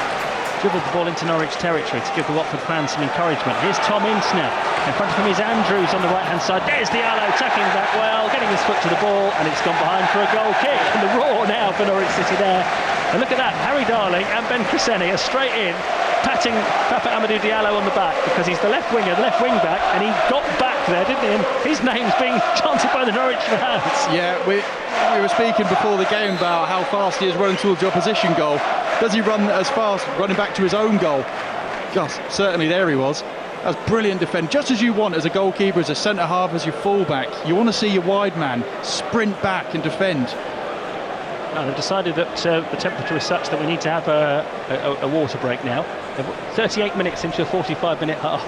dribbled the ball into Norwich territory to give the Watford fans some encouragement. Here's Tom Ince now. In front of him is Andrews on the right-hand side. There's Diallo tackling back well, getting his foot to the ball, and it's gone behind for a goal kick. And the roar now for Norwich City there. And look at that, Harry Darling and Ben Criseni are straight in, patting Papa Amadou Diallo on the back, because he's the left winger, the left wing back, and he got back there, didn't he? And his name's being chanted by the Norwich fans. Yeah, we were speaking before the game about how fast he is running towards the opposition goal. Does he run as fast running back to his own goal? Gosh, certainly there he was. That's brilliant defend. Just as you want as a goalkeeper, as a centre-half, as your full-back. You want to see your wide man sprint back and defend. Well, they've decided that the temperature is such that we need to have a water break now. 38 minutes into a 45-minute half.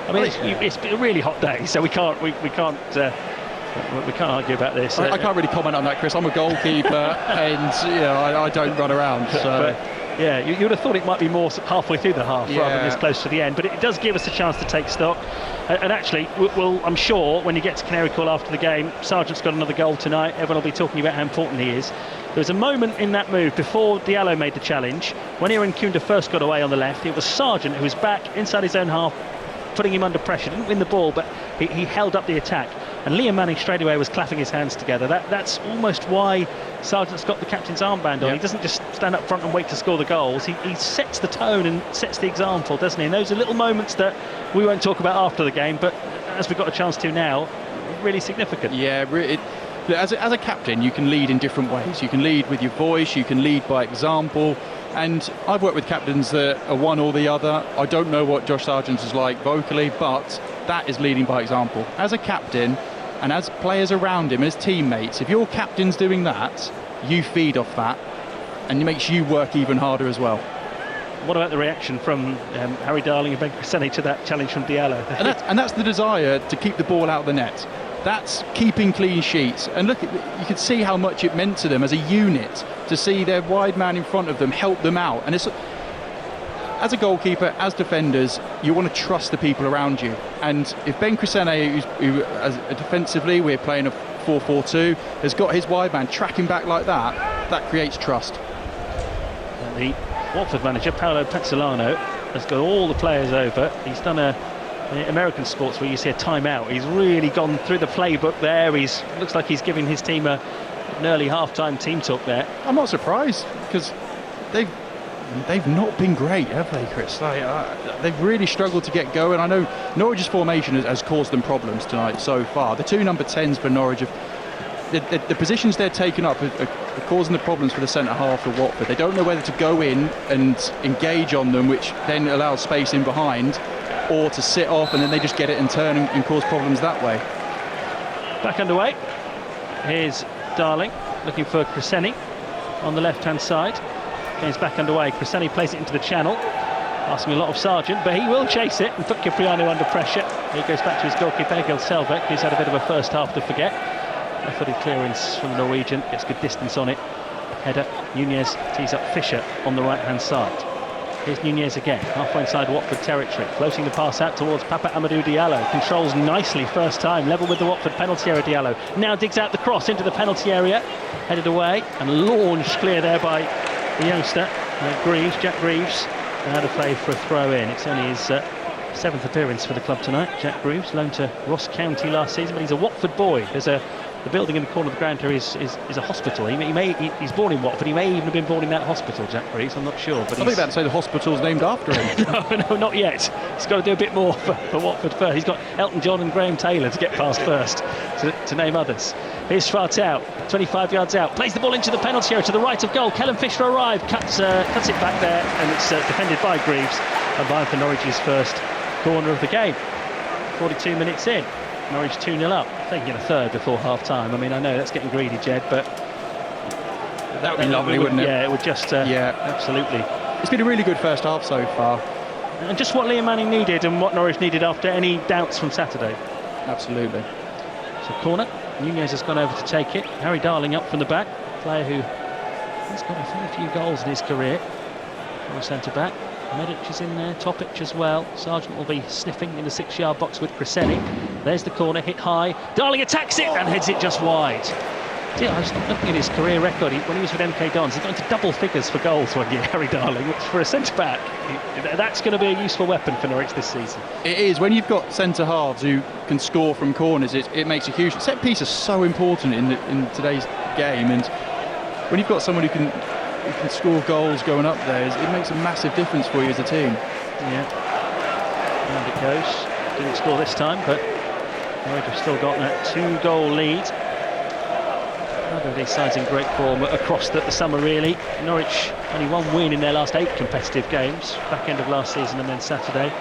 I mean, it's a really hot day, so we can't argue about this. I can't really comment on that, Chris. I'm a goalkeeper, and I don't run around. So. Yeah, you would have thought it might be more halfway through the half rather than this close to the end, but it does give us a chance to take stock. And actually, I'm sure when you get to Canary Call after the game, Sargent's got another goal tonight. Everyone will be talking about how important he is. There was a moment in that move before Diallo made the challenge, when Iran Kunda first got away on the left. It was Sargent who was back inside his own half, putting him under pressure. Didn't win the ball, but he held up the attack. And Liam Manning straight away was clapping his hands together. That's almost why Sargent's got the captain's armband on. Yep. He doesn't just stand up front and wait to score the goals. He sets the tone and sets the example, doesn't he? And those are little moments that we won't talk about after the game, but as we've got a chance to now, really significant. Yeah, as a captain, you can lead in different ways. You can lead with your voice, you can lead by example. And I've worked with captains that are one or the other. I don't know what Josh Sargent is like vocally, but that is leading by example. As a captain, and as players around him, as teammates, if your captain's doing that, you feed off that, and it makes you work even harder as well. What about the reaction from Harry Darling and Ben Criseni to that challenge from Diallo? And that's the desire to keep the ball out of the net. That's keeping clean sheets. And look, you could see how much it meant to them as a unit to see their wide man in front of them help them out. And it's, as a goalkeeper, as defenders, you want to trust the people around you. And if Ben Crescene, defensively, we're playing a 4-4-2, has got his wide man tracking back like that, that creates trust. And the Watford manager, Paolo Pezzolano, has got all the players over. He's done in American sports where you see a timeout. He's really gone through the playbook there. Looks like he's giving his team an early half-time team talk there. I'm not surprised, because they've not been great, have they, Chris? They've really struggled to get going. I know Norwich's formation has caused them problems tonight so far. The two number 10s for Norwich, the positions they're taking up are causing the problems for the centre half for Watford. They don't know whether to go in and engage on them, which then allows space in behind, or to sit off and then they just get it and turn and cause problems that way. Back underway. Here's Darling looking for Crescene on the left-hand side. Game's back underway. Crescene plays it into the channel, asking a lot of Sargent, but he will chase it and put Cipriano under pressure. He goes back to his goalkeeper, Egil Selvek, who's had a bit of a first half to forget. Left-footed clearance from the Norwegian, gets good distance on it. Header, Nunez tees up Fisher on the right-hand side. Here's Nunez again, halfway inside Watford territory, floating the pass out towards Papa Amadou Diallo. Controls nicely first time, level with the Watford penalty area. Diallo now digs out the cross into the penalty area, headed away and launched clear there by the youngster, Jack Greaves, and had a play for a throw-in. It's only his 7th appearance for the club tonight. Jack Greaves, loaned to Ross County last season, but he's a Watford boy. There's the building in the corner of the ground here is a hospital. He's born in Watford. He may even have been born in that hospital, Jack Greaves. I'm not sure. But I think that'd say the hospital's named after him. no, not yet. He's got to do a bit more for Watford first. He's got Elton John and Graham Taylor to get past first, to name others. Here's Schwartau, 25 yards out, plays the ball into the penalty area to the right of goal. Kellen Fisher arrived, cuts it back there, and it's defended by Greaves, and vying for Norwich's first corner of the game. 42 minutes in, Norwich 2-0 up, thinking a third before half-time. I mean, I know that's getting greedy, Jed, but that would be lovely, wouldn't it? Yeah, it would just, yeah, absolutely. It's been a really good first half so far. And just what Liam Manning needed and what Norwich needed after any doubts from Saturday. Absolutely. So corner, Nunez has gone over to take it. Harry Darling up from the back, player who has got a fair few goals in his career. From centre-back. Medic is in there, Topic as well. Sargent will be sniffing in the 6-yard box with Crescene. There's the corner, hit high. Darling attacks it and heads it just wide. I was looking at his career record. When he was with MK Dons, he got into double figures for goals one year, Harry Darling, which for a centre-back, that's going to be a useful weapon for Norwich this season. It is. When you've got centre-halves who can score from corners, it makes a huge... Set piece is so important in today's game, and when you've got someone who can score goals going up there, it makes a massive difference for you as a team. Yeah. And it goes. Didn't score this time, but Norwich have still got that 2-goal lead. Neither of these sides in great form across the summer, really. Norwich only one win in their last 8 competitive games, back end of last season and then Saturday.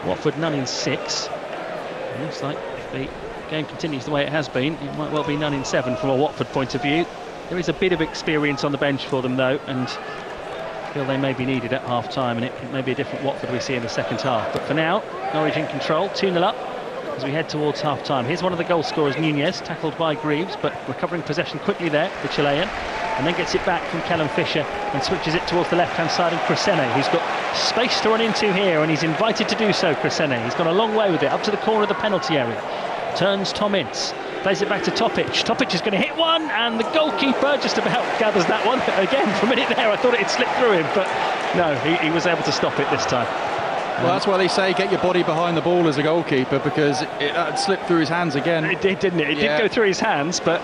Watford none in 6. It looks like if the game continues the way it has been, it might well be none in 7 from a Watford point of view. There is a bit of experience on the bench for them, though, and I feel they may be needed at half-time, and it may be a different Watford we see in the second half. But for now, Norwich in control, 2-0 up as we head towards half-time. Here's one of the goal scorers, Nunez, tackled by Greaves, but recovering possession quickly there, the Chilean, and then gets it back from Kellen Fisher and switches it towards the left-hand side of Crescene, who's got space to run into here, and he's invited to do so, Crescene. He's gone a long way with it, up to the corner of the penalty area. Turns Tom Ince, plays it back to Topic. Topic is going to hit one, and the goalkeeper just about gathers that one. Again, for a minute there, I thought it had slipped through him, but no, he was able to stop it this time. Well, that's why they say get your body behind the ball as a goalkeeper, because it slipped through his hands again. It did, didn't it? It did go through his hands, but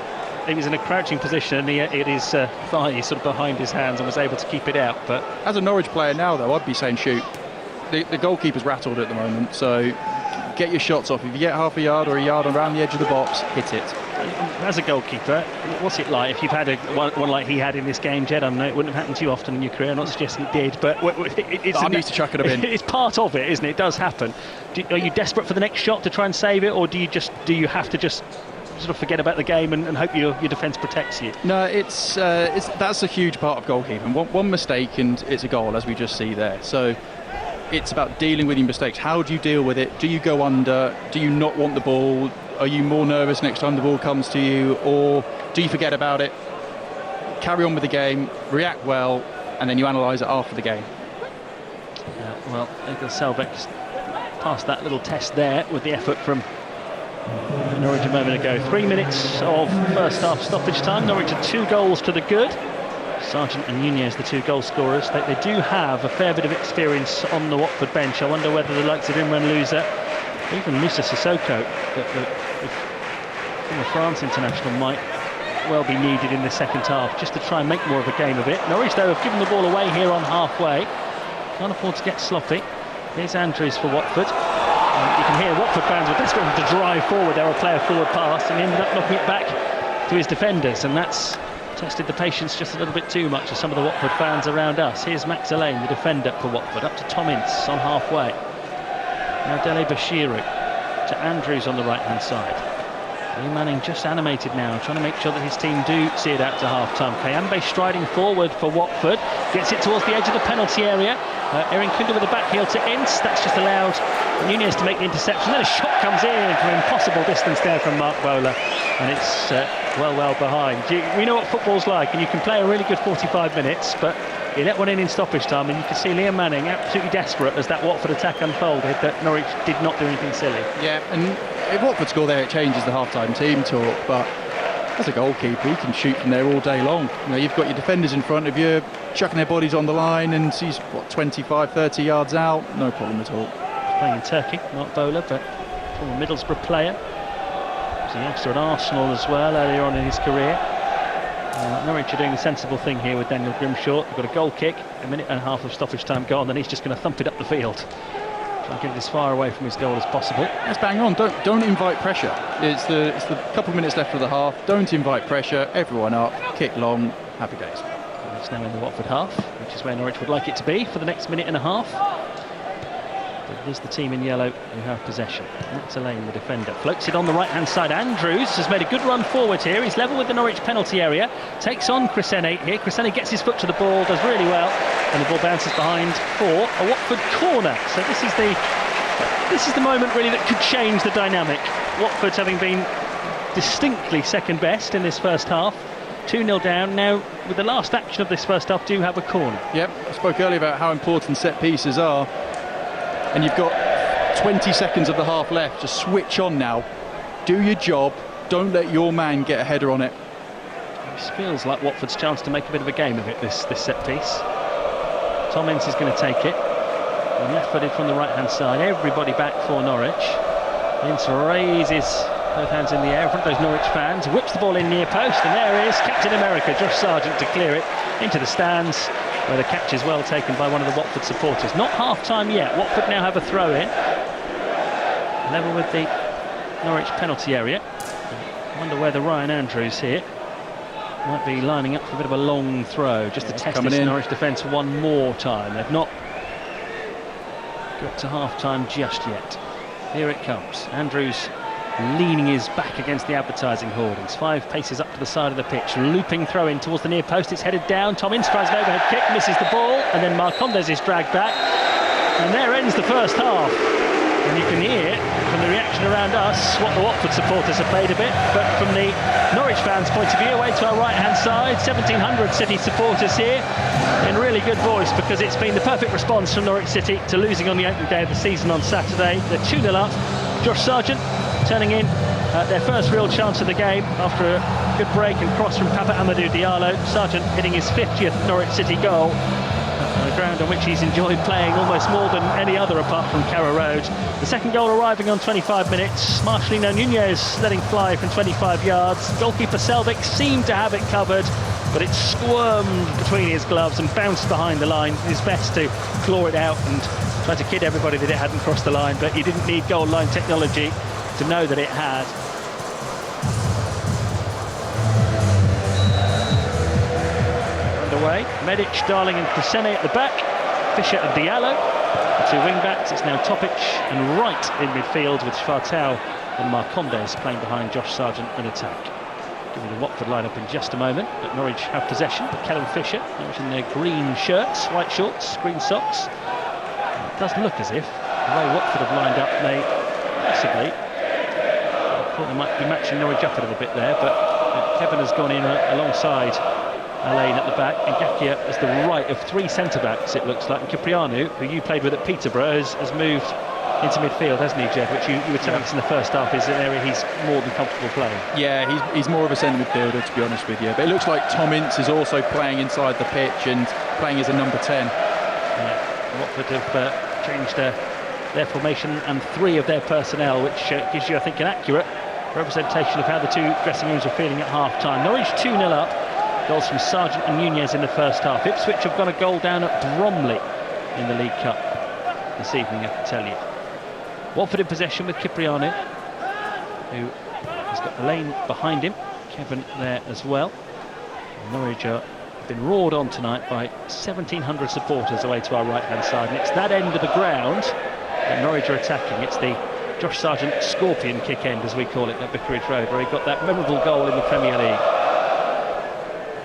he was in a crouching position, and he had his thigh sort of behind his hands and was able to keep it out. But as a Norwich player now, though, I'd be saying shoot. The goalkeeper's rattled at the moment, so get your shots off. If you get half a yard or a yard around the edge of the box, hit it. As a goalkeeper, what's it like if you've had one like he had in this game, Jed? I know it wouldn't have happened to you often in your career. I'm not suggesting it did, but I'm used to chucking them in. It's part of it, isn't it? It does happen. Are you desperate for the next shot to try and save it, or do you have to just sort of forget about the game and hope your defence protects you? No, that's a huge part of goalkeeping. One mistake and it's a goal, as we just see there. So it's about dealing with your mistakes. How do you deal with it? Do you go under? Do you not want the ball? Are you more nervous next time the ball comes to you, or do you forget about it, carry on with the game, react well, and then you analyse it after the game? Well, Egil Selvik passed that little test there with the effort from Norwich a moment ago. 3 minutes of first half stoppage time. Norwich are 2 goals to the good. Sargent and Nunez, the 2 goal scorers. They do have a fair bit of experience on the Watford bench. I wonder whether the likes of Imran Louza, even Moussa Sissoko, the former France international, might well be needed in the second half, just to try and make more of a game of it. Norwich, though, have given the ball away here on halfway. Can't afford to get sloppy. Here's Andrews for Watford. You can hear Watford fans were desperate to drive forward. They were a player forward pass, and he ended up knocking it back to his defenders, and that's tested the patience just a little bit too much of some of the Watford fans around us. Here's Max Allain, the defender for Watford, up to Tom Ince on halfway. Now Dele Bashiru to Andrews on the right-hand side. Lee Manning just animated now, trying to make sure that his team do see it out to half-time. Kayambe striding forward for Watford, gets it towards the edge of the penalty area. Erin Kunda with a back heel to Ince. That's just allowed Nunez to make the interception. Then a shot comes in from impossible distance there from Mark Bowler, and it's well behind. We know what football's like, and you can play a really good 45 minutes, but you let one in stoppage time, and you can see Liam Manning absolutely desperate as that Watford attack unfolded that Norwich did not do anything silly. Yeah, and if Watford score there, it changes the half-time team talk, but as a goalkeeper, you can shoot from there all day long. You know, you've got your defenders in front of you, chucking their bodies on the line, and he's, 25, 30 yards out, no problem at all. Playing in Turkey, Mark Bowler, but former Middlesbrough player. He was a youngster at Arsenal as well earlier on in his career. Norwich are doing the sensible thing here with Daniel Grimshaw. They've got a goal kick, a minute and a half of stoppage time gone, and he's just going to thump it up the field. Try and get it as far away from his goal as possible. That's bang on. Don't invite pressure. It's the couple of minutes left of the half. Don't invite pressure. Everyone up, kick long, happy days. And it's now in the Watford half, which is where Norwich would like it to be for the next minute and a half. But it is the team in yellow who have possession. Max Allain, the defender, floats it on the right-hand side. Andrews has made a good run forward here. He's level with the Norwich penalty area. Takes on Crescene here. Crescene gets his foot to the ball, does really well, and the ball bounces behind for a Watford corner. So this is the moment really that could change the dynamic. Watford, having been distinctly second best in this first half, 2-0 down now. With the last action of this first half, do have a corner. Yep, I spoke earlier about how important set pieces are. And you've got 20 seconds of the half left. Just switch on now. Do your job. Don't let your man get a header on it. This feels like Watford's chance to make a bit of a game of it, this set piece. Tom Ince is going to take it. And left-footed from the right-hand side. Everybody back for Norwich. Ince raises both hands in the air in front of those Norwich fans. Whips the ball in near post. And there is Captain America, Josh Sargent, to clear it into the stands, where the catch is well taken by one of the Watford supporters. Not half-time yet. Watford now have a throw-in. Level with the Norwich penalty area. I wonder whether Ryan Andrews here might be lining up for a bit of a long throw, just to test this Norwich defence one more time. They've not got to half-time just yet. Here it comes. Andrews leaning his back against the advertising hoardings. 5 paces up to the side of the pitch. Looping throw in towards the near post. It's headed down. Tom Ince tries an overhead kick, misses the ball, and then Marcondes is dragged back. And there ends the first half. And you can hear from the reaction around us what the Watford supporters have played a bit, but from the Norwich fans' point of view, away to our right-hand side, 1,700 City supporters here in really good voice, because it's been the perfect response from Norwich City to losing on the opening day of the season on Saturday. They're 2-0 up. Josh Sargent turning in their first real chance of the game after a good break and cross from Papa Amadou Diallo. Sargent hitting his 50th Norwich City goal on a ground on which he's enjoyed playing almost more than any other apart from Carrow Road. The second goal arriving on 25 minutes. Marcelino Nunez letting fly from 25 yards. Goalkeeper Selvik seemed to have it covered, but it squirmed between his gloves and bounced behind the line. His best to claw it out and try to kid everybody that it hadn't crossed the line, but he didn't need goal line technology to know that it had. Underway, Medic, Darling and Crescene at the back, Fisher and Diallo, the 2 wing-backs. It's now Topic and Wright in midfield, with Schwartau and Marcondes playing behind Josh Sargent in attack. Give me the Watford lineup in just a moment, but Norwich have possession. Kellen Fisher, Norwich in their green shirts, white shorts, green socks. And it does look as if the way Watford have lined up may possibly thought they might be matching Norwich up a little bit there, but Kevin has gone in alongside Alain at the back, and Gakia is the right of three centre-backs, it looks like. And Cipriano, who you played with at Peterborough, has moved into midfield, hasn't he, Jed? Which you were telling us in the first half is an area he's more than comfortable playing. Yeah, he's more of a centre midfielder, to be honest with you. But it looks like Tom Ince is also playing inside the pitch and playing as a number 10. Yeah, Watford have changed their formation and three of their personnel, which gives you, I think, an accurate representation of how the two dressing rooms are feeling at half-time. Norwich 2-0 up. Goals from Sargent and Nunez in the first half. Ipswich have got a goal down at Bromley in the League Cup this evening, I can tell you. Watford in possession with Cipriano, who has got the lane behind him. Kevin there as well. And Norwich have been roared on tonight by 1,700 supporters away to our right-hand side. And it's that end of the ground that Norwich are attacking. It's the Josh Sargent Scorpion kick end, as we call it, at Vicarage Road, where he got that memorable goal in the Premier League.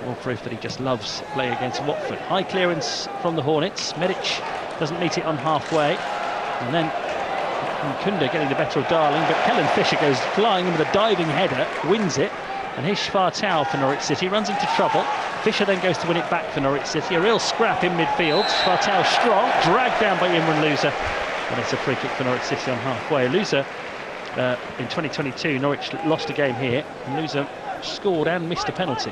More proof that he just loves playing against Watford. High clearance from the Hornets. Medic doesn't meet it on halfway. And then Kunda getting the better of Darling, but Kellen Fisher goes flying in with a diving header, wins it. And here's Schwartau for Norwich City, runs into trouble. Fisher then goes to win it back for Norwich City. A real scrap in midfield. Schwartau strong, dragged down by Imran Louza. And it's a free kick for Norwich City on halfway. Louza, in 2022, Norwich lost a game here. And Louza scored and missed a penalty.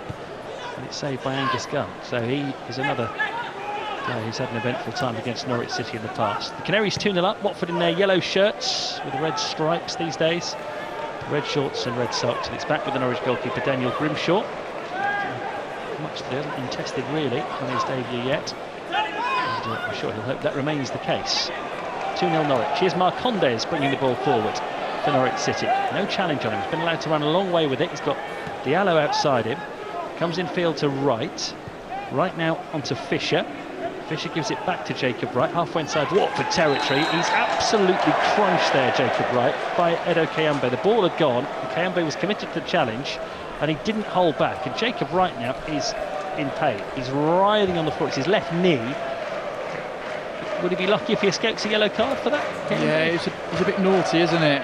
And it's saved by Angus Gunn. So he is another player who's had an eventful time against Norwich City in the past. The Canaries 2-0 up. Watford in their yellow shirts with red stripes these days. Red shorts and red socks. And it's back with the Norwich goalkeeper Daniel Grimshaw. Much that he hasn't been tested really on his debut yet. And I'm sure he'll hope that remains the case. 2-0 Norwich. Here's Marcondes bringing the ball forward for Norwich City. No challenge on him. He's been allowed to run a long way with it. He's got Diallo outside him. Comes in field to right now onto Fisher. Fisher gives it back to Jacob Wright, halfway inside Watford territory. He's absolutely crunched there, Jacob Wright, by Edo Kayambe. The ball had gone, and Kayambe was committed to the challenge, and he didn't hold back. And Jacob Wright now is in pain. He's writhing on the floor. It's his left knee. Would he be lucky if he escapes a yellow card for that? Yeah, he's a bit naughty, isn't it?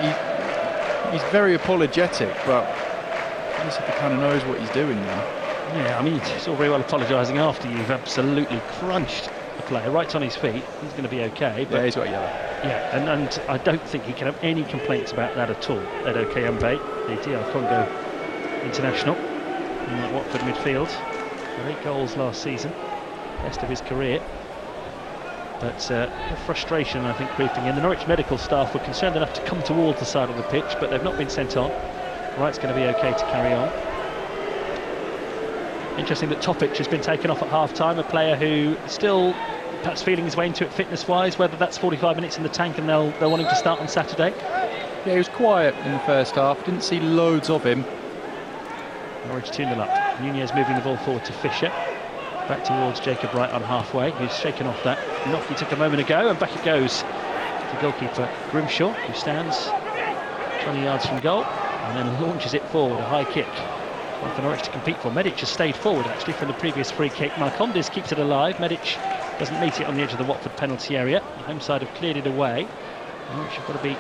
He's very apologetic, but I guess he kind of knows what he's doing now. Yeah, I mean, it's all very well apologising after you've absolutely crunched a player right on his feet. He's going to be okay. But yeah, he's got a yellow. Yeah, and I don't think he can have any complaints about that at all. Edo Kayambe, the DR Congo international in the Watford midfield. 8 goals last season, best of his career. But frustration, I think, creeping in. The Norwich medical staff were concerned enough to come towards the side of the pitch, but they've not been sent on. Wright's going to be okay to carry on. Interesting that Topic has been taken off at half-time, a player who still perhaps feeling his way into it fitness-wise, whether that's 45 minutes in the tank and they'll want him to start on Saturday. Yeah, he was quiet in the first half, didn't see loads of him. Norwich 2-0 up. Nunez moving the ball forward to Fisher. Back towards Jacob Wright on halfway, who's shaken off that knock he took a moment ago, and back it goes to goalkeeper Grimshaw, who stands 20 yards from goal and then launches it forward, a high kick. One for Norwich to compete for. Medic has stayed forward actually from the previous free kick. Marcondes keeps it alive. Medic doesn't meet it on the edge of the Watford penalty area. The home side have cleared it away. Norwich have got to be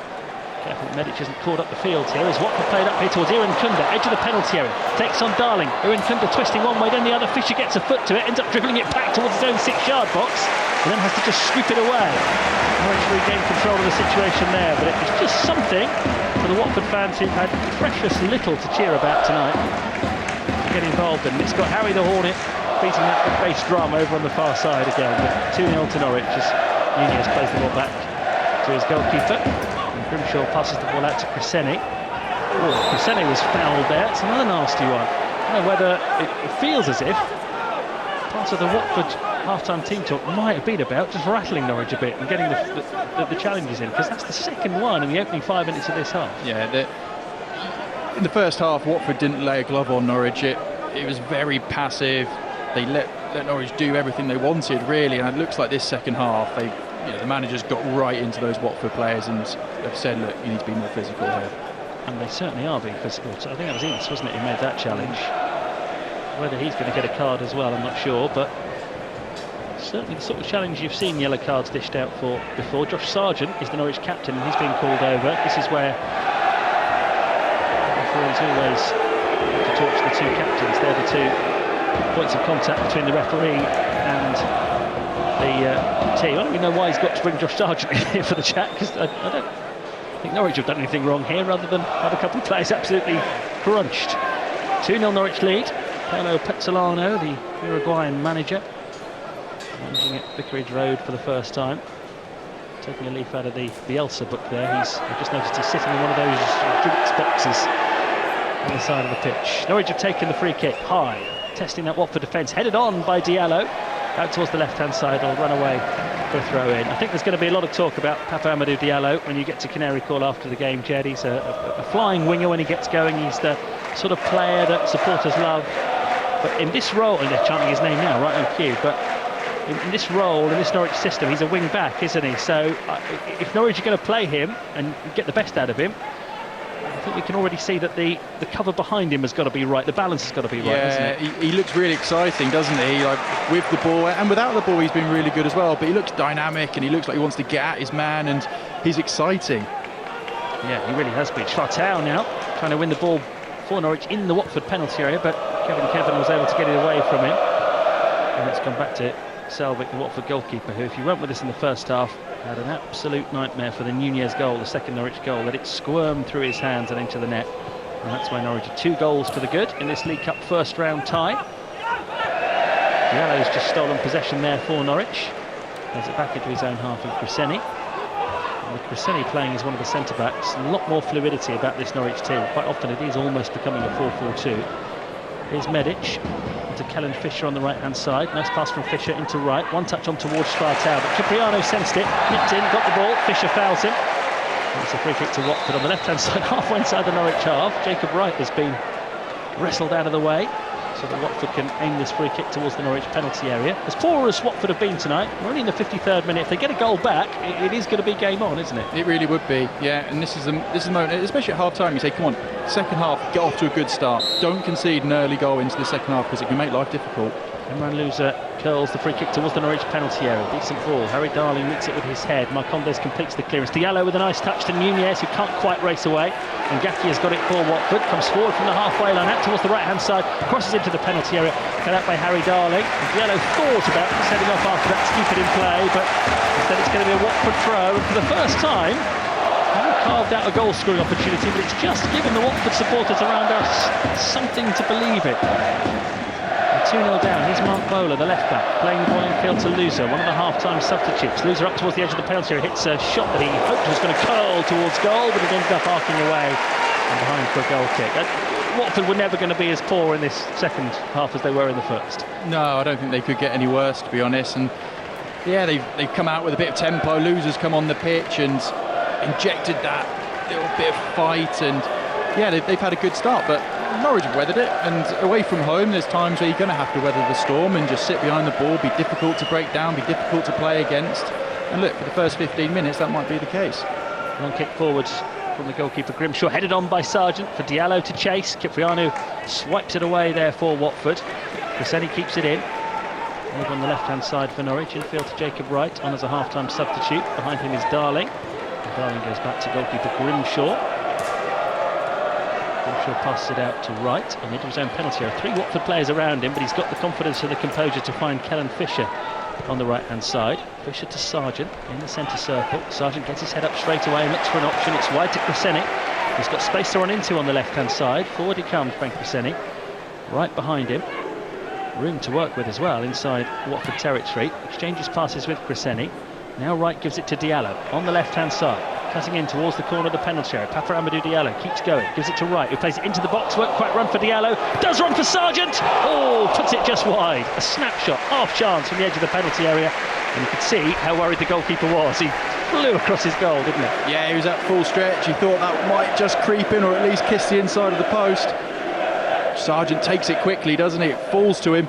careful that Medic isn't caught up the field here, as Watford played up here towards Iran Kunda, edge of the penalty area. Takes on Darling. Iran Kunda twisting one way, then the other. Fisher gets a foot to it, ends up dribbling it back towards his own 6-yard box, and then has to just scoop it away. Norwich regain control of the situation there, but it was just something for the Watford fans who've had precious little to cheer about tonight to get involved in. It's got Harry the Hornet beating that bass drum over on the far side again. 2-0 to Norwich as Nunez plays the ball back to his goalkeeper. And Grimshaw passes the ball out to Cresceni. Oh, Cresceni was fouled there. It's another nasty one. I don't know whether it feels as if part of the Watford half-time team talk might have been about just rattling Norwich a bit and getting the challenges in, because that's the second one in the opening 5 minutes of this half. Yeah, in the first half, Watford didn't lay a glove on Norwich. It was very passive. They let Norwich do everything they wanted, really. And it looks like this second half, the managers got right into those Watford players and have said, look, you need to be more physical here. And they certainly are being physical. So I think that was Ince, wasn't it, who made that challenge? Whether he's going to get a card as well, I'm not sure, but certainly the sort of challenge you've seen yellow cards dished out for before. Josh Sargent is the Norwich captain and he's being called over. This is where referees always have to talk to the two captains. They're the two points of contact between the referee and the team. I don't really know why he's got to bring Josh Sargent in here for the chat, because I don't think Norwich have done anything wrong here, rather than have a couple of players absolutely crunched. 2-0 Norwich lead. Paolo Pezzolano, the Uruguayan manager, managing at Vicarage Road for the first time. Taking a leaf out of the Bielsa book there. I've just noticed he's sitting in one of those drinks boxes on the side of the pitch. Norwich have taken the free kick high, testing that Watford defence, headed on by Diallo out towards the left-hand side. I'll run away for a throw in. I think there's going to be a lot of talk about Papa Amadou Diallo when you get to Canary Call after the game, Jed. He's a flying winger when he gets going. He's the sort of player that supporters love. But in this role, and they're chanting his name now, right on cue, but in this role, in this Norwich system, he's a wing back, isn't he? So if Norwich are going to play him and get the best out of him, I think we can already see that the cover behind him has got to be right, the balance has got to be right, hasn't it? He looks really exciting, doesn't he? Like, with the ball and without the ball, he's been really good as well. But he looks dynamic and he looks like he wants to get at his man, and he's exciting. Yeah, he really has been. Schwartau now trying to win the ball for Norwich in the Watford penalty area, but Kevin was able to get it away from him. And it's gone back to Selvik, the Watford goalkeeper, who, if you went with us in the first half, had an absolute nightmare for the Nunez goal, the second Norwich goal, that it squirmed through his hands and into the net. And that's why Norwich are 2 goals to the good in this League Cup first round tie. Diallo's just stolen possession there for Norwich. Plays it back into his own half of Crescenni. And with Crescenni playing as one of the centre-backs, a lot more fluidity about this Norwich team. Quite often it is almost becoming a 4-4-2. Here's Medic into Kellen Fisher on the right-hand side. Nice pass from Fisher into right. One touch on towards Schwartau, but Cipriano sensed it, nipped in, got the ball. Fisher fouls him. And it's a free kick to Watford on the left-hand side, halfway inside the Norwich half. Jacob Wright has been wrestled out of the way, so that Watford can aim this free kick towards the Norwich penalty area. As poor as Watford have been tonight, we're only in the 53rd minute. If they get a goal back, it is going to be game on, isn't it? It really would be, yeah. And this is the moment, especially at half-time, you say, come on, second half, get off to a good start. Don't concede an early goal into the second half, because it can make life difficult. Imran Louza curls the free kick towards the Norwich penalty area. Decent ball. Harry Darling meets it with his head. Marcondes completes the clearance. Diallo with a nice touch to Nunez, who can't quite race away. And Gaki has got it for Watford. Comes forward from the halfway line out towards the right-hand side. Crosses into the penalty area. Cut out by Harry Darling. And Diallo thought about setting off after that to keep it in play, but instead it's going to be a Watford throw. And for the first time, carved out a goal-scoring opportunity, but it's just given the Watford supporters around us something to believe it. 2-0 down. Here's Mark Bowler, the left-back, playing the ball infield to Louza, one of the half-time substitutes. Louza up towards the edge of the penalty area, hits a shot that he hoped was going to curl towards goal, but it ended up arcing away and behind for a goal kick. Watford were never going to be as poor in this second half as they were in the first. No, I don't think they could get any worse, to be honest. And yeah, they've come out with a bit of tempo. Louza's come on the pitch and injected that little bit of fight, and yeah, they've had a good start, but Norwich have weathered it. And away from home, there's times where you're going to have to weather the storm and just sit behind the ball, be difficult to break down, be difficult to play against. And look, for the first 15 minutes, that might be the case. Long kick forwards from the goalkeeper Grimshaw, headed on by Sargent for Diallo to chase. Cipriano swipes it away there for Watford. Crescenni keeps it in. Over on the left-hand side for Norwich, infield to Jacob Wright, on as a half-time substitute. Behind him is Darling. And Darling goes back to goalkeeper Grimshaw. Grimshaw passes it out to Wright and into his own penalty area. 3 Watford players around him, but he's got the confidence and the composure to find Kellen Fisher on the right-hand side. Fisher to Sargent in the centre circle. Sargent gets his head up straight away and looks for an option. It's wide to Crescenni. He's got space to run into on the left-hand side. Forward he comes, Frank Crescenni. Right behind him. Room to work with as well inside Watford territory. Exchanges passes with Crescenni. Now Wright gives it to Diallo on the left-hand side. Cutting in towards the corner of the penalty area. Papa Amadou Diallo keeps going, gives it to Wright, who plays it into the box. Won't quite run for Diallo, does run for Sargent. Oh, puts it just wide. A snapshot, half chance from the edge of the penalty area. And you could see how worried the goalkeeper was. He flew across his goal, didn't he? Yeah, he was at full stretch. He thought that might just creep in or at least kiss the inside of the post. Sargent takes it quickly, doesn't he? It falls to him,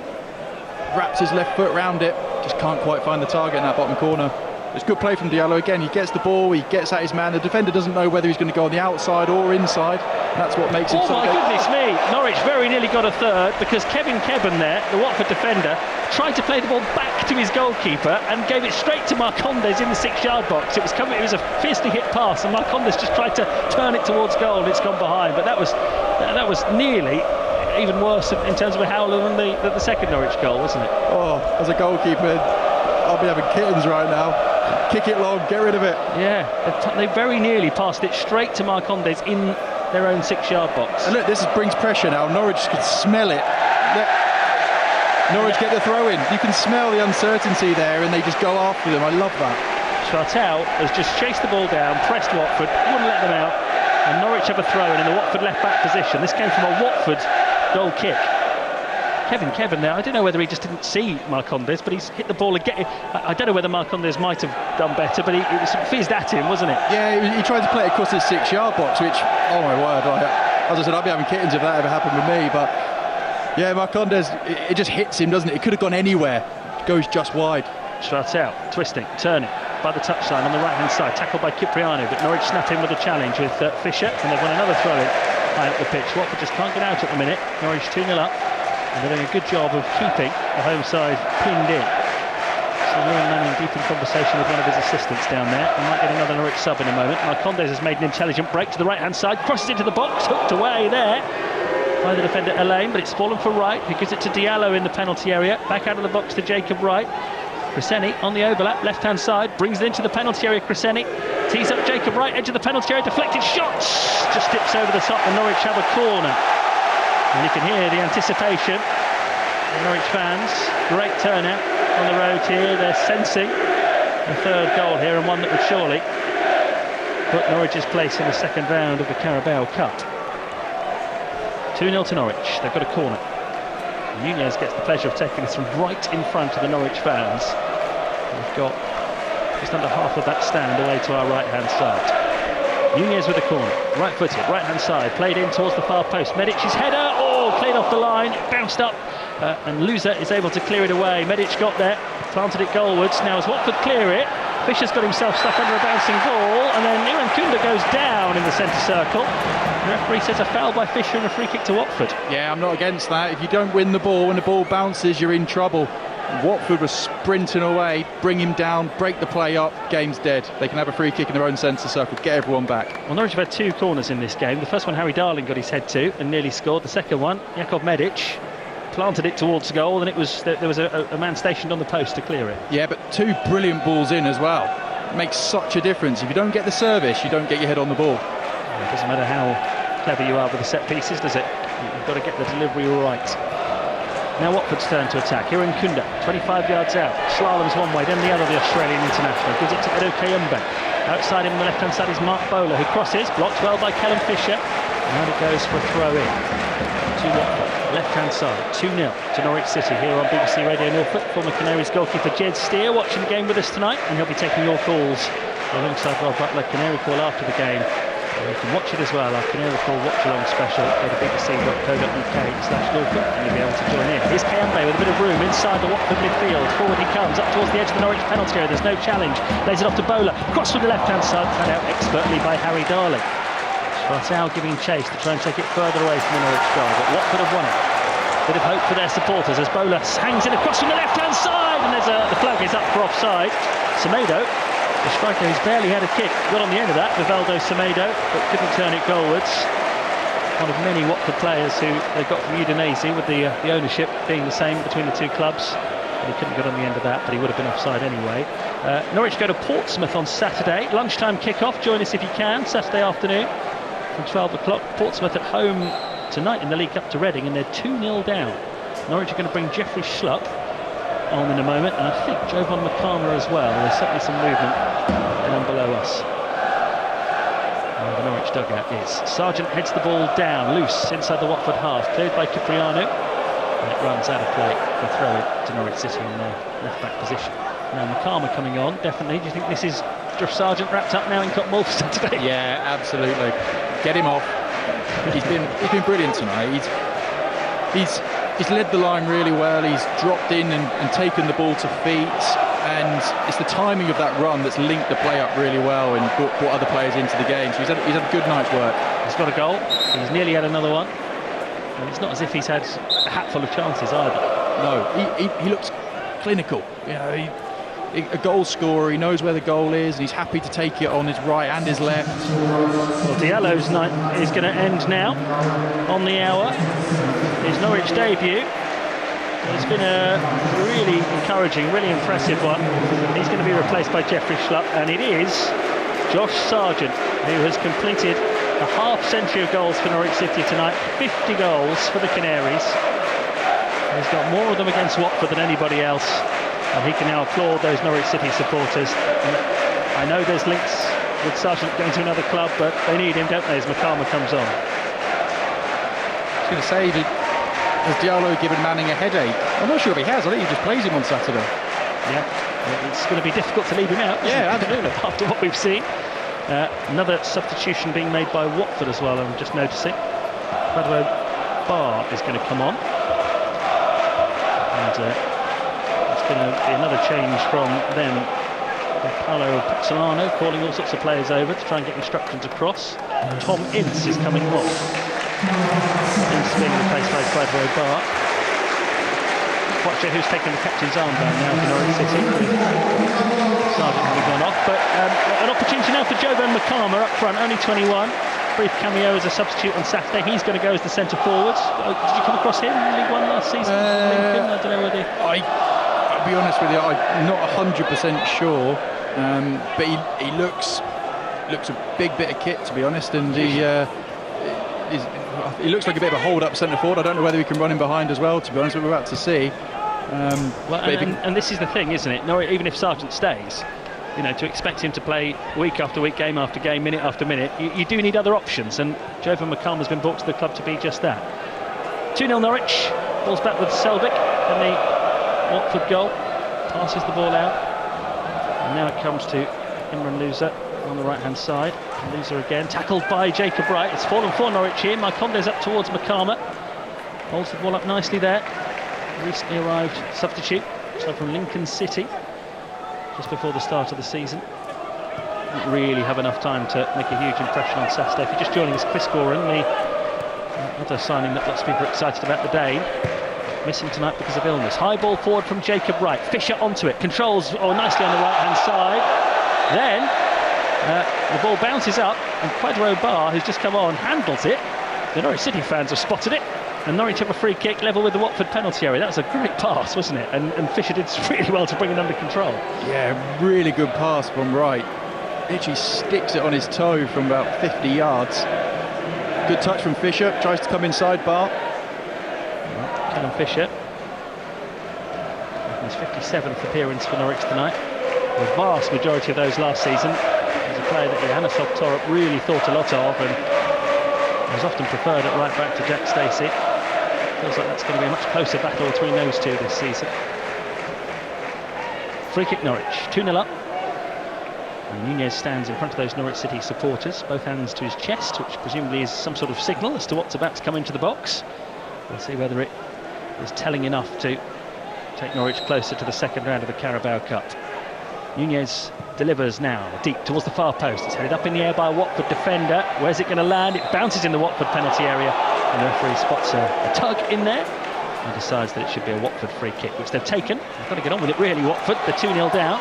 wraps his left foot round it, just can't quite find the target in that bottom corner. It's good play from Diallo again. He gets the ball, he gets at his man. The defender doesn't know whether he's going to go on the outside or inside. That's what makes him. Oh my goodness me! Norwich very nearly got a third because Kevin there, the Watford defender, tried to play the ball back back to his goalkeeper and gave it straight to Marcondes in the 6-yard box. It was a fiercely hit pass, and Marcondes just tried to turn it towards goal, and it's gone behind. But that was nearly even worse in terms of a howler than the second Norwich goal, wasn't it? Oh, as a goalkeeper, I'll be having kittens right now. Kick it long, get rid of it. Yeah, they very nearly passed it straight to Marcondes in their own 6-yard box. And look, this brings pressure now. Norwich could smell it. Norwich get the throw in. You can smell the uncertainty there, and they just go after them. I love that. Chartel has just chased the ball down, pressed Watford, wouldn't let them out, and Norwich have a throw in the Watford left back position. This came from a Watford goal kick. Kevin there, I don't know whether he just didn't see Marcondes, but he's hit the ball again. I don't know whether Marcondes might have done better, but it was fizzed at him, wasn't it? Yeah, he tried to play it across his 6-yard box, which, oh my word, as I said, I'd be having kittens if that ever happened with me. But yeah, Marcondes, it just hits him, doesn't it? It could have gone anywhere. It goes just wide. Chartel, twisting, turning by the touchline on the right-hand side, tackled by Cipriano, but Norwich snap in with a challenge with Fisher, and they've won another throw-in high up the pitch. Watford just can't get out at the minute. Norwich 2-0 up. And they're doing a good job of keeping the home side pinned in. So Ewan Manning deep in conversation with one of his assistants down there. We might get another Norwich sub in a moment. Marcondes has made an intelligent break to the right-hand side, crosses into the box, hooked away there by the defender Elaine, but it's fallen for Wright, who gives it to Diallo in the penalty area. Back out of the box to Jacob Wright. Cresceni on the overlap, left-hand side, brings it into the penalty area. Cresceni tees up Jacob Wright, edge of the penalty area, deflected shots, just dips over the top, and Norwich have a corner. And you can hear the anticipation. The Norwich fans, great turnout on the road here. They're sensing a third goal here, and one that would surely put Norwich's place in the second round of the Carabao Cup. 2-0 to Norwich. They've got a corner. Nunez gets the pleasure of taking this from right in front of the Norwich fans. We've got just under half of that stand away to our right-hand side. Nunez with the corner, right-footed, right-hand side, played in towards the far post. Medic's header, cleared off the line, bounced up, and Luzer is able to clear it away. Medic got there, planted it goalwards. Now as Watford clear it, Fisher's got himself stuck under a bouncing ball, and then Ewan Kunda goes down in the centre circle. The referee says a foul by Fisher and a free kick to Watford. Yeah, I'm not against that. If you don't win the ball, when the ball bounces, you're in trouble. Watford was sprinting away, bring him down, break the play up, game's dead. They can have a free kick in their own centre circle, get everyone back. Well, Norwich have had 2 corners in this game. The first one Harry Darling got his head to and nearly scored. The second one, Jakov Medic planted it towards goal, and there was a man stationed on the post to clear it. Yeah, but 2 brilliant balls in as well. It makes such a difference. If you don't get the service, you don't get your head on the ball. Well, it doesn't matter how clever you are with the set pieces, does it? You've got to get the delivery right. Now Watford's turn to attack. Here in Kunda, 25 yards out. Slaloms one way, then the other, the Australian international. Gives it to Edo Kayumbe. Outside him on the left-hand side is Mark Bowler, who crosses, blocked well by Callum Fisher. And it goes for a throw-in to Watford. Left-hand side, 2-0 to Norwich City here on BBC Radio Norfolk. Former Canaries goalkeeper Jed Steer watching the game with us tonight, and he'll be taking your calls alongside Rob Butler. Canary Call after the game. You can watch it as well, our Canary Call watch-along special. Go to bbc.co.uk/Norfolk and you'll be able to join in. Here's Kayumbe with a bit of room inside the Watford midfield. Forward he comes, up towards the edge of the Norwich penalty area. There's no challenge. Lays it off to Bowler. Cross with the left-hand side, cut out expertly by Harry Darling. Schwartau giving chase to try and take it further away from the Norwich goal, but Watford have won it. Bit of hope for their supporters as Bowler hangs it across from the left-hand side, and the flag is up for offside. Semedo, the striker who's barely had a kick, got on the end of that, Vivaldo Semedo, but couldn't turn it goalwards. One of many Watford players who they got from Udinese, with the ownership being the same between the 2 clubs. He couldn't get on the end of that, but he would have been offside anyway. Norwich go to Portsmouth on Saturday. Lunchtime kick-off. Join us if you can, Saturday afternoon from 12 o'clock. Portsmouth at home tonight in the League Cup to Reading, and they're 2-0 down. Norwich are going to bring Jeffrey Schlupp on in a moment, and I think Jovan Makama as well. There's certainly some movement down below us. And the Norwich dugout is. Sargent heads the ball down, loose inside the Watford half, cleared by Cipriano, and it runs out of play for a throw to Norwich City in their left-back position. Now Makama coming on, definitely. Do you think this is Josh Sargent wrapped up now in Cotton Wolf Saturday? Yeah, absolutely. Get him off. He's been brilliant tonight. He's led the line really well. He's dropped in and taken the ball to feet, and it's the timing of that run that's linked the play up really well and brought other players into the game. So he's had a good night's work. He's got a goal. He's nearly had another one, and it's not as if he's had a hatful of chances either. No, he looks clinical. You know, a goal scorer, he knows where the goal is, and he's happy to take it on his right and his left. Well, Diallo's night is going to end now on the hour. His Norwich debut. It's been a really encouraging, really impressive one. He's going to be replaced by Jeffrey Schlupp, and it is Josh Sargent who has completed a half-century of goals for Norwich City tonight. 50 goals for the Canaries. He's got more of them against Watford than anybody else, and he can now applaud those Norwich City supporters. And I know there's links with Sargent going to another club, but they need him, don't they, as McCarmer comes on. I was going to say, has Diallo given Manning a headache? I'm not sure if he has. I think he just plays him on Saturday. Yeah, it's going to be difficult to leave him out. Yeah, absolutely. After what we've seen. Another substitution being made by Watford as well, I'm just noticing. Padua Bar is going to come on. And it's going to be another change from them. Paolo Pizzolano calling all sorts of players over to try and get instructions across. Tom Ince is coming off. Ince being replaced by Padua Bar. Quite sure who's taking the captain's armband now for Norwich City. Sargent having gone off, but an opportunity now for Jovan McCarmer up front, only 21. Brief cameo as a substitute on Saturday. He's going to go as the centre forward. Did you come across him in League One last season? Lincoln? I don't know whether. I'll be honest with you, I'm not 100% sure, but he looks a big bit of kit, to be honest, and he looks like a bit of a hold-up centre forward. I don't know whether we can run him behind as well, to be honest, we're about to see. And this is the thing, isn't it? No, even if Sargent stays, you know, to expect him to play week after week, game after game, minute after minute, you do need other options, and Jovan McCarmer's been brought to the club to be just that. 2-0 Norwich, ball's back with Selvik, and the Watford goal passes the ball out, and now it comes to Imran Louza on the right hand side. Louza again, tackled by Jacob Wright. It's fallen for Norwich here. Mykonde's up towards McCarmer, holds the ball up nicely there. Recently arrived substitute, so from Lincoln City, just before the start of the season. Didn't really have enough time to make a huge impression on Saturday. If you're just joining us, Chris Goran, the other signing that lots of people are excited about today, missing tonight because of illness. High ball forward from Jacob Wright. Fisher onto it, controls nicely on the right hand side. Then the ball bounces up, and Quadro Bar, who's just come on, handles it. The Norwich City fans have spotted it, and Norwich have a free kick level with the Watford penalty area. That was a great pass, wasn't it? And Fisher did really well to bring it under control. Yeah, really good pass from Wright. Literally sticks it on his toe from about 50 yards. Good touch from Fisher, tries to come inside Bar. Callum Fisher, his 57th appearance for Norwich tonight. The vast majority of those last season. He's a player that Johannes Torup really thought a lot of, and was often preferred at right back to Jack Stacey. Feels like that's going to be a much closer battle between those two this season. Free kick Norwich, 2-0 up. And Nunez stands in front of those Norwich City supporters, both hands to his chest, which presumably is some sort of signal as to what's about to come into the box. We'll see whether it is telling enough to take Norwich closer to the second round of the Carabao Cup. Nunez delivers now, deep towards the far post. It's headed up in the air by a Watford defender. Where's it going to land? It bounces in the Watford penalty area, and the referee spots a tug in there and decides that it should be a Watford free kick, which they've taken. They've got to get on with it really, Watford. They're 2-0 down.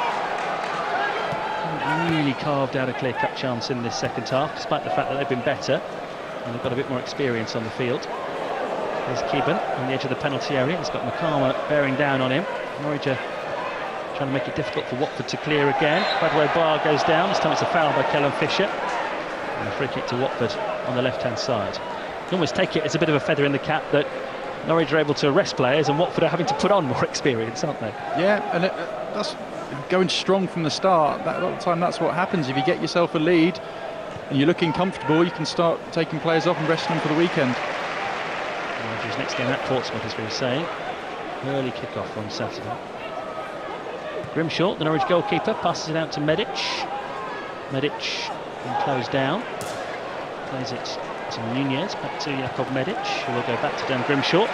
Haven't really carved out a clear-cut chance in this second half, despite the fact that they've been better and they've got a bit more experience on the field. There's Keeban on the edge of the penalty area. He's got McCarmer bearing down on him. Norwich are trying to make it difficult for Watford to clear again. Quadro Bar goes down. This time it's a foul by Callum Fisher. And a free kick to Watford on the left-hand side. You can almost take it as a bit of a feather in the cap that Norwich are able to arrest players and Watford are having to put on more experience, aren't they? Yeah, and that's going strong from the start. A lot of the time that's what happens. If you get yourself a lead and you're looking comfortable, you can start taking players off and resting them for the weekend. Norwich's next game at Portsmouth, as we were saying. Early kick-off on Saturday. Grimshaw, the Norwich goalkeeper, passes it out to Medic. Medic being closed down. Plays it to Nunez, back to Jakob Medic, who will go back to Dan Grimshaw.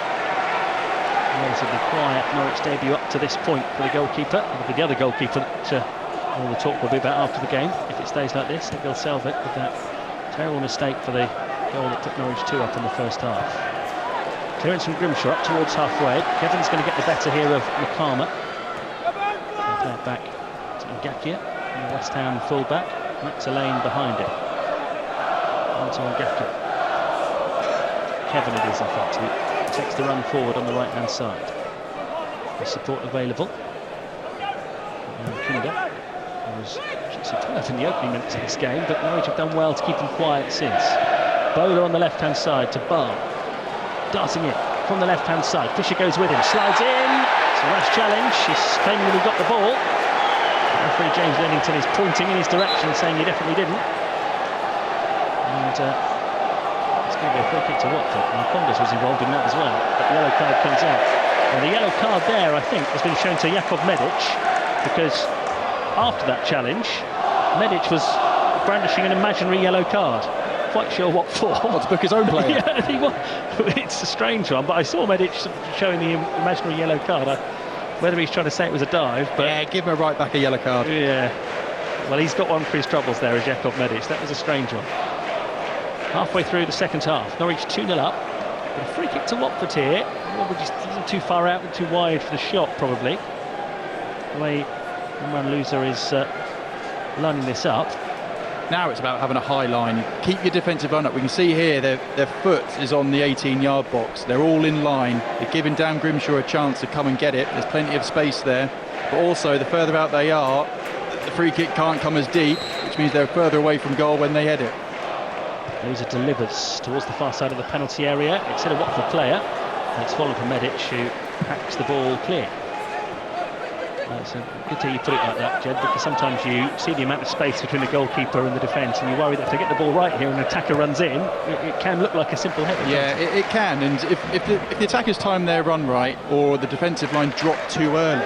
Relatively quiet Norwich debut up to this point for the goalkeeper. It'll be the other goalkeeper that all the talk will be about after the game. If it stays like this, Egil Selvik with that terrible mistake for the goal that took Norwich 2 up in the first half. Clearance from Grimshaw up towards halfway. Kevin's going to get the better here of McCarmer. Play it back to Ngakia, the West Ham full-back. Max Lane behind it. On to Ngakia. Kevin it is, in fact, who takes the run forward on the right-hand side. The support available. Kinda was superb in the opening minutes of this game, but Norwich have done well to keep them quiet since. Bowler on the left-hand side to Barr. Darting it from the left-hand side. Fisher goes with him, slides in. It's a rash challenge. He's claiming that he got the ball. Referee James Lennington is pointing in his direction, saying he definitely didn't. And it's going to be a free kick to Watford. And Condas was involved in that as well. But the yellow card comes out. And the yellow card there, I think, has been shown to Jakub Medic, because after that challenge, Medic was brandishing an imaginary yellow card. Quite sure what for. What, to book his own player? Yeah, it's a strange one, but I saw Medic showing the imaginary yellow card. Whether he's trying to say it was a dive, but yeah, give him a right back a yellow card. Yeah, well, he's got one for his troubles there, as Jakub Medic. That was a strange one. Halfway through the second half, Norwich 2-0 up. But a free kick to Watford here. Watford just isn't too far out and too wide for the shot, probably. The way Imran Loser is lining this up. Now it's about having a high line. Keep your defensive run up. We can see here their foot is on the 18-yard box. They're all in line. They're giving Dan Grimshaw a chance to come and get it. There's plenty of space there. But also, the further out they are, the free kick can't come as deep, which means they're further away from goal when they head it. Loser delivers towards the far side of the penalty area. It's hit a Watford player. And it's followed from Medic, who hacks the ball clear. It's good to you put it like that, Jed, because sometimes you see the amount of space between the goalkeeper and the defence, and you worry that if they get the ball right here and an attacker runs in, it can look like a simple header. Yeah, it can, and if the attackers time their run right, or the defensive line drop too early,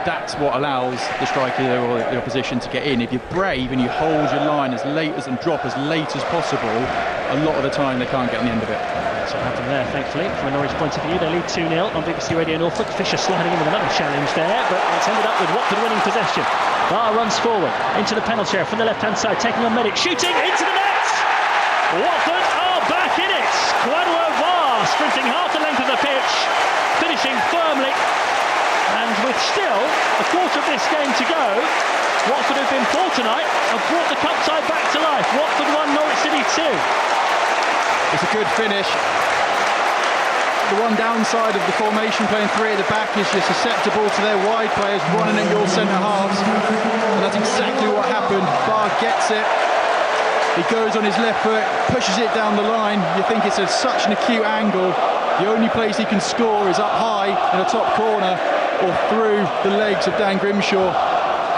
that's what allows the striker or the opposition to get in. If you're brave and you hold your line as late as and drop as late as possible, a lot of the time they can't get on the end of it. That's what happened there, thankfully. From a Norwich point of view, they lead 2-0 on BBC Radio Norfolk. Fisher sliding in with another challenge there, but it's ended up with Watford winning possession. Barr runs forward into the penalty area from the left-hand side, taking on Medic, shooting into the net! Watford are back in it! Kwadwo Barr sprinting half the length of the pitch, finishing firmly, and with still a quarter of this game to go, Watford, who've been poor tonight, have brought the cup side back to life. Watford 1, Norwich City 2. It's a good finish. The one downside of the formation playing three at the back is you're susceptible to their wide players running at your centre halves, and that's exactly what happened. Barr gets it, he goes on his left foot, pushes it down the line. You think it's such an acute angle. The only place he can score is up high in the top corner or through the legs of Dan Grimshaw,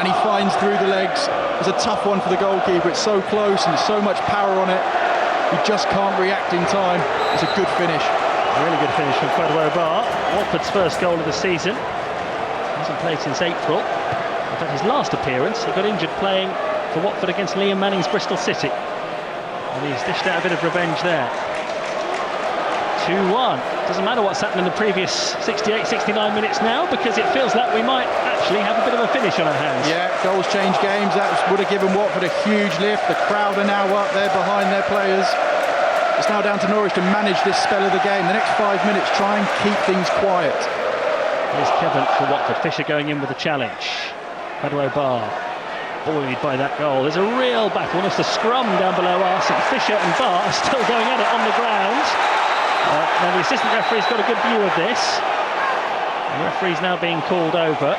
and he finds through the legs. It's a tough one for the goalkeeper. It's so close and there's so much power on it. You just can't react in time. It's a good finish. A really good finish from Kwadwo Barr. Watford's first goal of the season. He hasn't played since April. In fact, his last appearance, he got injured playing for Watford against Liam Manning's Bristol City. And he's dished out a bit of revenge there. 2-1. Doesn't matter what's happened in the previous 68, 69 minutes now, because it feels like we might actually have a bit of a finish on our hands. Yeah, goals change games. That would have given Watford a huge lift. The crowd are now up there behind their players. It's now down to Norwich to manage this spell of the game. The next 5 minutes, try and keep things quiet. Here's Kevin for Watford. Fisher going in with a challenge. Kwadwo Barr, buoyed by that goal. There's a real battle, almost a scrum down below us, and Fisher and Barr are still going at it on the ground. Now the assistant referee's got a good view of this. The referee's now being called over.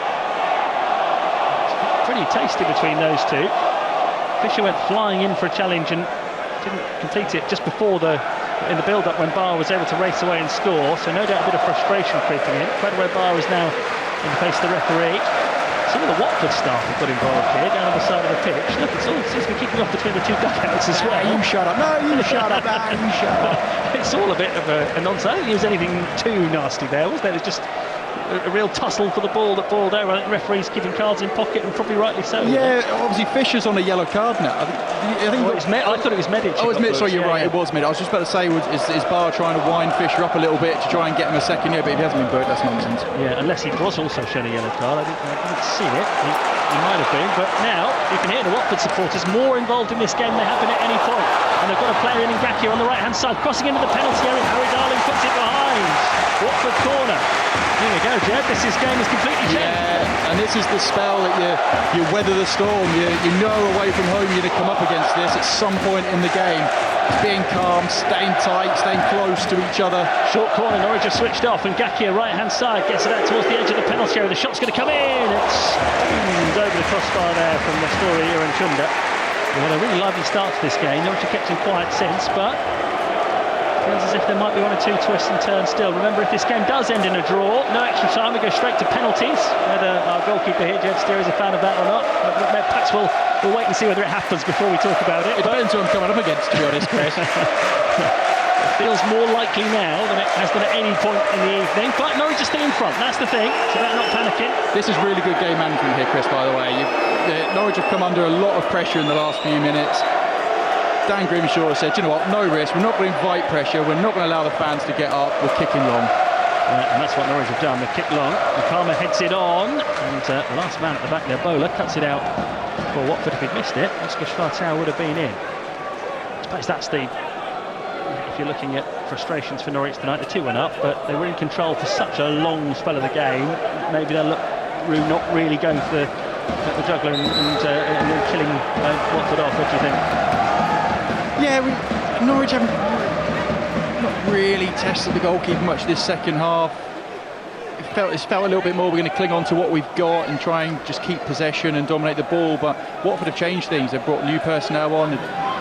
It's pretty tasty between those two. Fisher went flying in for a challenge and didn't complete it just before in the build-up when Barr was able to race away and score. So no doubt a bit of frustration creeping in. Kwadwo Barr is now in the face of the referee. Some of the Watford staff have got involved here down on the side of the pitch. Look, it seems to be kicking off between the two dugouts as well. You shut up. No, you shut up. You shut up. It's all a bit of a nonsense. I don't think there was anything too nasty there, was there? It was just a real tussle for the ball that boiled over. I think referees keeping cards in pocket, and probably rightly so. Yeah, obviously Fisher's on a yellow card now. I thought it was Medic. Oh, it's Medic. Sorry, you're right. Yeah. It was Medic. I was just about to say, is Barr trying to wind Fisher up a little bit to try and get him a second year? But if he hasn't been booked, that's nonsense. Yeah, unless he was also shown a yellow card. I didn't see it. He might have been, but now you can hear the Watford supporters more involved in this game than they have been at any point. And they've got a player in Ngakia on the right-hand side, crossing into the penalty area. Harry Darling puts it behind. Watford corner. Here we go, Jed. This game is completely changed. Yeah, and this is the spell that you weather the storm. You know away from home you're going to come up against this at some point in the game. It's being calm, staying tight, staying close to each other. Short corner, Norwich have switched off, and Gakia, right-hand side, gets it out towards the edge of the penalty area. The shot's going to come in. It's over the crossbar there from Nestoria and Chunda. They had a really lively start to this game. Norwich have kept him quiet since, but feels as if there might be one or two twists and turns still. Remember, if this game does end in a draw, no extra time, we go straight to penalties. Whether our goalkeeper here, Jed Steer, is a fan of that or not, perhaps we'll wait and see whether it happens before we talk about it. It depends who I'm coming up against, to be honest, Chris. It feels more likely now than it has done at any point in the evening, but Norwich are still in front, that's the thing, so they're not panicking. This is really good game management here, Chris, by the way. Norwich have come under a lot of pressure in the last few minutes. Dan Grimshaw said, you know what, no risk, we're not going to invite pressure, we're not going to allow the fans to get up, we're kicking long. And that's what Norwich have done, they kick long. Nakama heads it on, and the last man at the back there, Bowler, cuts it out for Watford. If he'd missed it, Oscar Schwartau would have been in. I suppose that's the, if you're looking at frustrations for Norwich tonight, the 2-1 up, but they were in control for such a long spell of the game. Maybe they'll look not really going for the juggler and then killing Watford off. What do you think? Yeah, Norwich haven't not really tested the goalkeeper much this second half. It's felt a little bit more we're going to cling on to what we've got and try and just keep possession and dominate the ball, but Watford have changed things. They've brought new personnel on,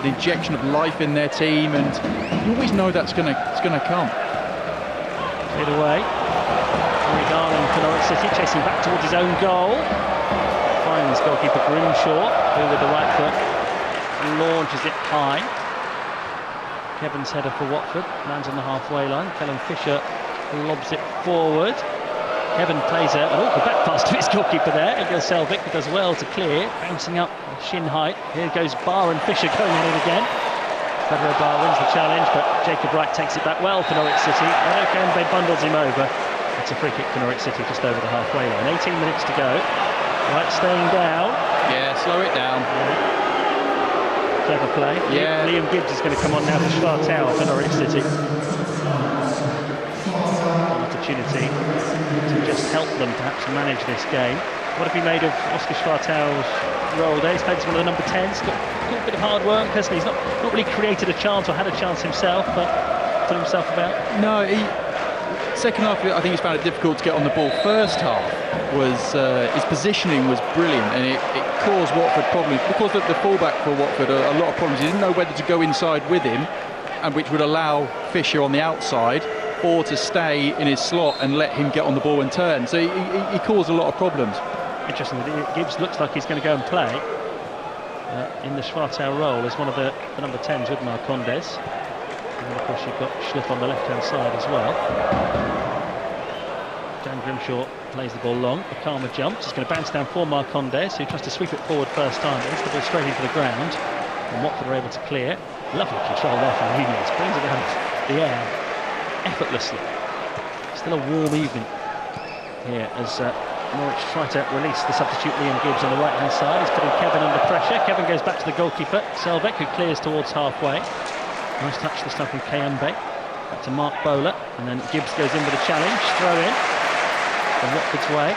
the injection of life in their team, and you always know that's going to come. Cleared away. Harry Garland for Norwich City, chasing back towards his own goal. Finds goalkeeper Grimshaw, who with the right foot launches it high. Kevin's header for Watford lands on the halfway line. Callum Fisher lobs it forward. Kevin plays an awkward back pass to his goalkeeper there. Egil Selvik does well to clear, bouncing up shin height. Here goes Barr and Fisher going at it again. Federo Barr wins the challenge, but Jacob Wright takes it back well for Norwich City. Kembe bundles him over. It's a free kick for Norwich City just over the halfway line. 18 minutes to go. Wright staying down. Yeah, slow it down. Clever play. Yeah. Liam Gibbs is going to come on now for Schwartau for Norwich City. Opportunity to just help them perhaps manage this game. What have you made of Oscar Schwartau's role there? He's played as one of the number 10s. Got a bit of hard work, hasn't he? He's not really created a chance or had a chance himself, but put himself about. No, second half, I think he's found it difficult to get on the ball. First half was his positioning was brilliant, and it caused Watford problems because the fullback for Watford a lot of problems. He didn't know whether to go inside with him, and which would allow Fisher on the outside, or to stay in his slot and let him get on the ball and turn. So he caused a lot of problems. Interesting that Gibbs looks like he's going to go and play in the Schwartau role as one of the number 10s with Marcondes. And of course you've got Schliff on the left-hand side as well. Dan Grimshaw plays the ball long. Akama jumps. He's going to bounce down for Marcondes, who tries to sweep it forward first time, but hits the ball straight into the ground. And Watford are able to clear. Lovely control there from Nunez. Brings it out of the air effortlessly. Still a warm evening here as Norwich try to release the substitute Liam Gibbs on the right-hand side. He's putting Kevin under pressure. Kevin goes back to the goalkeeper, Selvik, who clears towards halfway. Nice touch this time from Kayembe. Back to Mark Bowler, and then Gibbs goes in with a challenge. Throw in from Watford's way.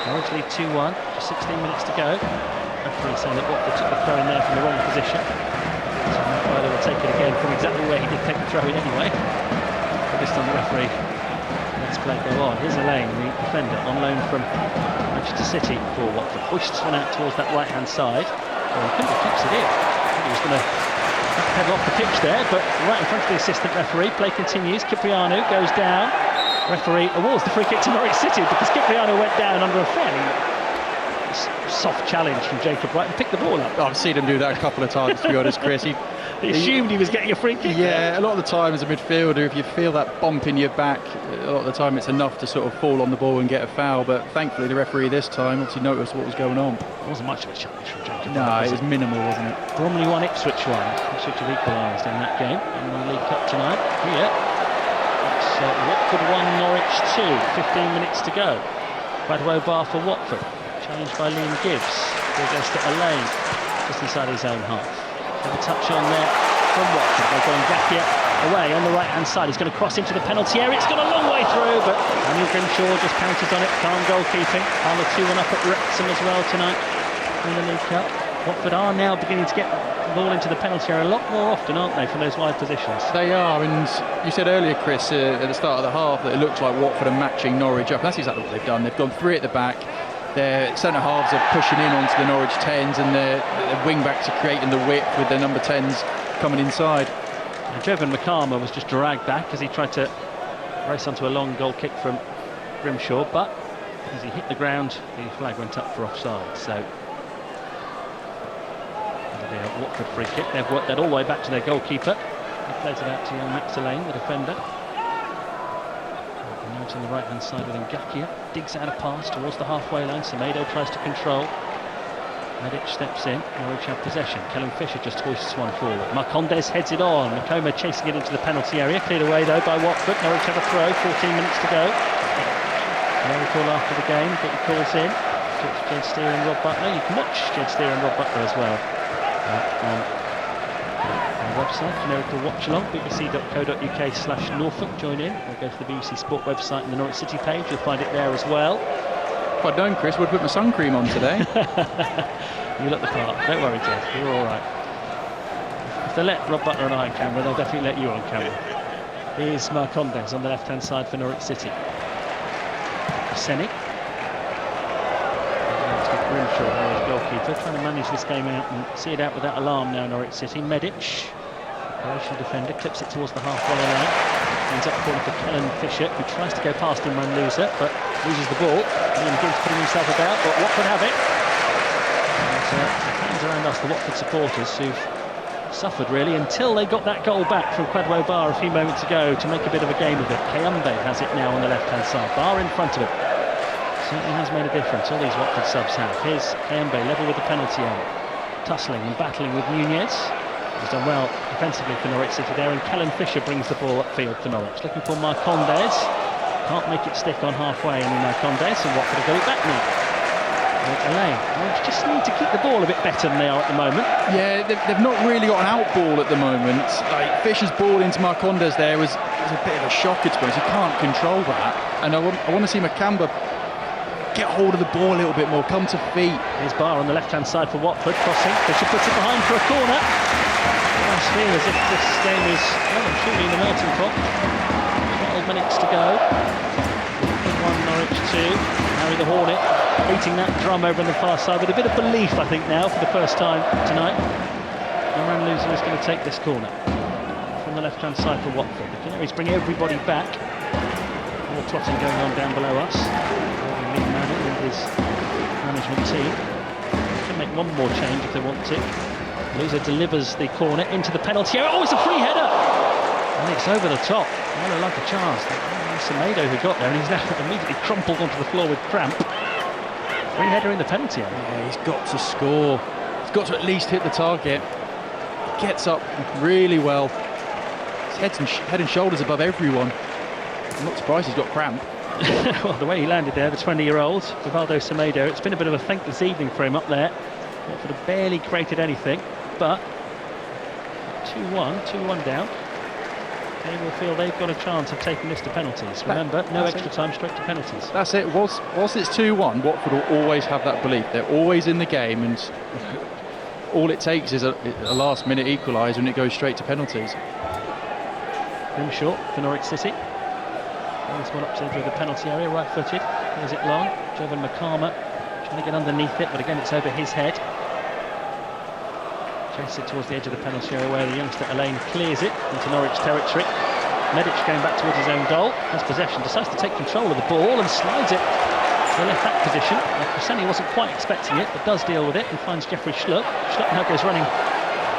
Norwich lead 2-1, just 16 minutes to go. Referee saying that Watford took the throw in there from the wrong position. So Mark Bowler will take it again from exactly where he did take the throw in anyway. But this time the referee lets play go on. Here's Elaine, the defender, on loan from Manchester City for Watford. Hoists one out towards that right-hand side. Well, he couldn't have keeps it in. I think he was going to pedal off the pitch there, but right in front of the assistant referee. Play continues. Cipriano goes down. Referee awards the free kick to Norwich City because Cipriano went down under a fairly soft challenge from Jacob Wright and picked the ball up. I've seen him do that a couple of times, to be honest, Chris. He assumed he was getting a free kick. Yeah, a lot of the time as a midfielder, if you feel that bump in your back, a lot of the time it's enough to sort of fall on the ball and get a foul. But thankfully, the referee this time obviously noticed what was going on. It wasn't much of a challenge from Jacob. No, it was minimal, wasn't it? Bromley won, Ipswich won. Ipswich have equalised in that game in the League Cup tonight. Here, it's Watford 1, Norwich 2. 15 minutes to go. Federo Barr for Watford. Challenged by Liam Gibbs. Here goes to Elaine, just inside his own half. Have a touch on there from Watford. They're going Gakia away on the right-hand side. He's going to cross into the penalty area. It's got a long way through, but Daniel Grimshaw just pounces on it. Calm goalkeeping. Arnold 2-1 up at Wrexham as well tonight in the League Cup. Watford are now beginning to get the ball into the penalty area a lot more often, aren't they, from those wide positions? They are, and you said earlier, Chris, at the start of the half, that it looks like Watford are matching Norwich up. That's exactly what they've done. They've gone 3 at the back. Their centre-halves are pushing in onto the Norwich 10s, and their wing-backs are creating the width with their number 10s coming inside. And Jovan McCarmer was just dragged back as he tried to race onto a long goal kick from Grimshaw, but as he hit the ground, the flag went up for offside. So it'll be a Watford free kick. They've worked that all the way back to their goalkeeper. He plays it out to young Max Lane, the defender. Out on the right-hand side with Ngakia. Digs out a pass towards the halfway line. Semedo tries to control. Medic steps in. Norwich have possession. Kellen Fisher just hoists one forward. Marcondes heads it on. Makoma chasing it into the penalty area. Cleared away though by Watford. Norwich have a throw. 14 minutes to go. No call after the game. Get your calls in. Talk to Jed Steer and Rob Butler. You can watch Jed Steer and Rob Butler as well on our website. Numerical watch along. bbc.co.uk/Norfolk. Join in. Or go to the BBC Sport website and the Norwich City page. You'll find it there as well. If I'd known, Chris, would put my sun cream on today. You look the part. Don't worry, Jed. You're all right. If they let Rob Butler and I on camera, they'll definitely let you on camera. Here's Marcondes on the left-hand side for Norwich City. Senik. Grimshaw, his goalkeeper, trying to manage this game out and see it out without alarm now. Norwich City. Medic, operational defender, clips it towards the halfway line. Ends up calling for Kellen Fisher, who tries to go past him, run loser, but loses the ball. Ian Gibbs putting himself about, but Watford have it. And the fans around us, the Watford supporters, who've suffered really until they got that goal back from Kwadwo Bar a few moments ago to make a bit of a game of it. Kayambe has it now on the left-hand side. Bar in front of it. Certainly has made a difference. All these Watford subs have. Here's Kayambe level with the penalty area. Tussling and battling with Nunez. He's done well defensively for Norwich City there, and Kellen Fisher brings the ball upfield for Norwich. Looking for Marcondes. Can't make it stick on halfway, and Marcondes, and Watford have got it back now. Norwich just need to keep the ball a bit better than they are at the moment. Yeah, they've not really got an out ball at the moment. Like, Fisher's ball into Marcondes there was a bit of a shocker, to be honest. He can't control that, and I want to see Makamba get hold of the ball a little bit more, come to feet. Here's Barr on the left-hand side for Watford, crossing. Fisher puts it behind for a corner. I feel as if this game is truly in the melting pot. 12 minutes to go. 1 Norwich 2. Harry the Hornet beating that drum over on the far side with a bit of belief, I think, now for the first time tonight. Imran Loser is going to take this corner from the left-hand side for Watford. The Canaries bring everybody back. More trotting going on down below us. Lee Manning and his management team can make one more change if they want to. Loser delivers the corner into the penalty area. Oh, it's a free header! And it's over the top. Well, like a chance. Semedo who got there, and he's now immediately crumpled onto the floor with cramp. Free header in the penalty area. Yeah, he's got to score. He's got to at least hit the target. He gets up really well. His head and shoulders above everyone. I'm not surprised he's got cramp. Well, the way he landed there, the 20-year-old, Rivaldo Semedo, it's been a bit of a thankless evening for him up there. Watford have barely created anything, but 2-1 down. They will feel they've got a chance of taking this to penalties. Remember, no extra time, straight to penalties. That's it. Whilst it's 2-1, Watford will always have that belief. They're always in the game, and all it takes is a last-minute equaliser, and it goes straight to penalties. Grimshaw for Norwich City. This one up to the penalty area, right-footed. Here's it long. Jovan McCarmer trying to get underneath it, but again it's over his head. Chase it towards the edge of the penalty area where the youngster Elaine clears it into Norwich territory. Medic going back towards his own goal. Has possession, decides to take control of the ball and slides it to the left-back position. Crescenti wasn't quite expecting it, but does deal with it and finds Jeffrey Schlupp. Schlupp now goes running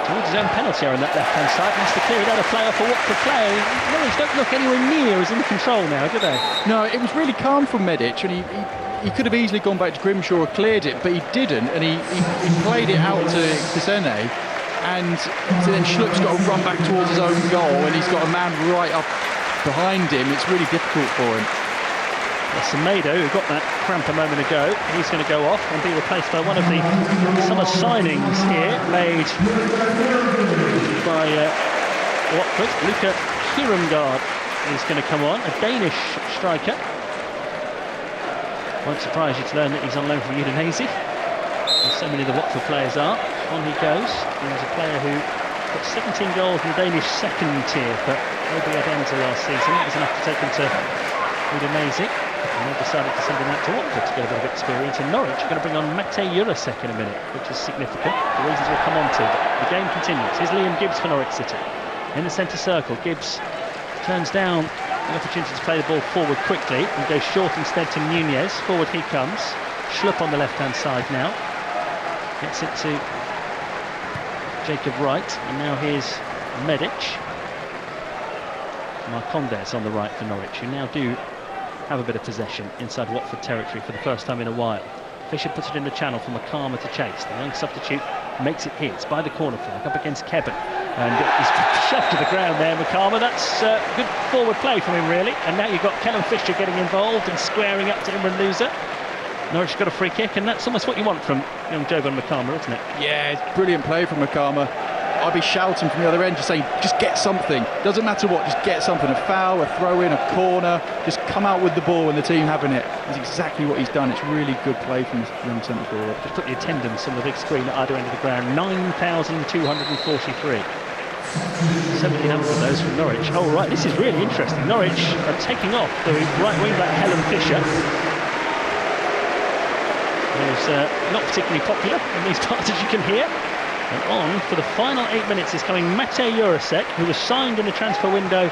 towards his own penalty area on that left-hand side. Wants to clear it out of play for Watford play. Norwich don't look anywhere near as in control now, do they? No, it was really calm from Medic, and he could have easily gone back to Grimshaw or cleared it, but he didn't, and he played it out to Crescenti, and so then Schlupp's got to run back towards his own goal, and he's got a man right up behind him. It's really difficult for him. Well, Semedo, who got that cramp a moment ago, he's going to go off and be replaced by one of the summer signings here, made by Watford. Luca Kirumgaard is going to come on, a Danish striker. Won't surprise you to learn that he's on loan from Udinese, as so many of the Watford players are. On he goes. He's a player who got 17 goals in the Danish second tier for OB Adenza last season. That was enough to take him to Udinese. And they decided to send him out to Watford to get a bit of experience. And Norwich are going to bring on Mate Jurasek in a minute, which is significant. The reasons we'll come on to. But the game continues. Here's Liam Gibbs for Norwich City. In the centre circle, Gibbs turns down the opportunity to play the ball forward quickly and goes short instead to Nunez. Forward he comes. Schlupp on the left-hand side now. Gets it to Jacob Wright. And now here's Medic. Marcondes on the right for Norwich, who now do have a bit of possession inside Watford territory for the first time in a while. Fisher puts it in the channel for McCarmer to chase. The young substitute makes it his by the corner flag up against Kebben. And he's shoved to the ground there, McCarmer. That's good forward play from him, really. And now you've got Callum Fisher getting involved and squaring up to Imran Louza. Norwich got a free kick, and that's almost what you want from young Jovan McCarmer, isn't it? Yeah, it's brilliant play from McCarmer. I'd be shouting from the other end, just saying, just get something. Doesn't matter what, just get something. A foul, a throw-in, a corner. Just come out with the ball and the team having it. That's exactly what he's done. It's really good play from this young centre forward. Just put the attendance on the big screen at either end of the ground. 9,243. 1,700 of those from Norwich. Oh, right, this is really interesting. Norwich are taking off the right wing-back Callum Fisher, who's not particularly popular in these parts, as you can hear. And on for the final 8 minutes is coming Mate Jurasek, who was signed in the transfer window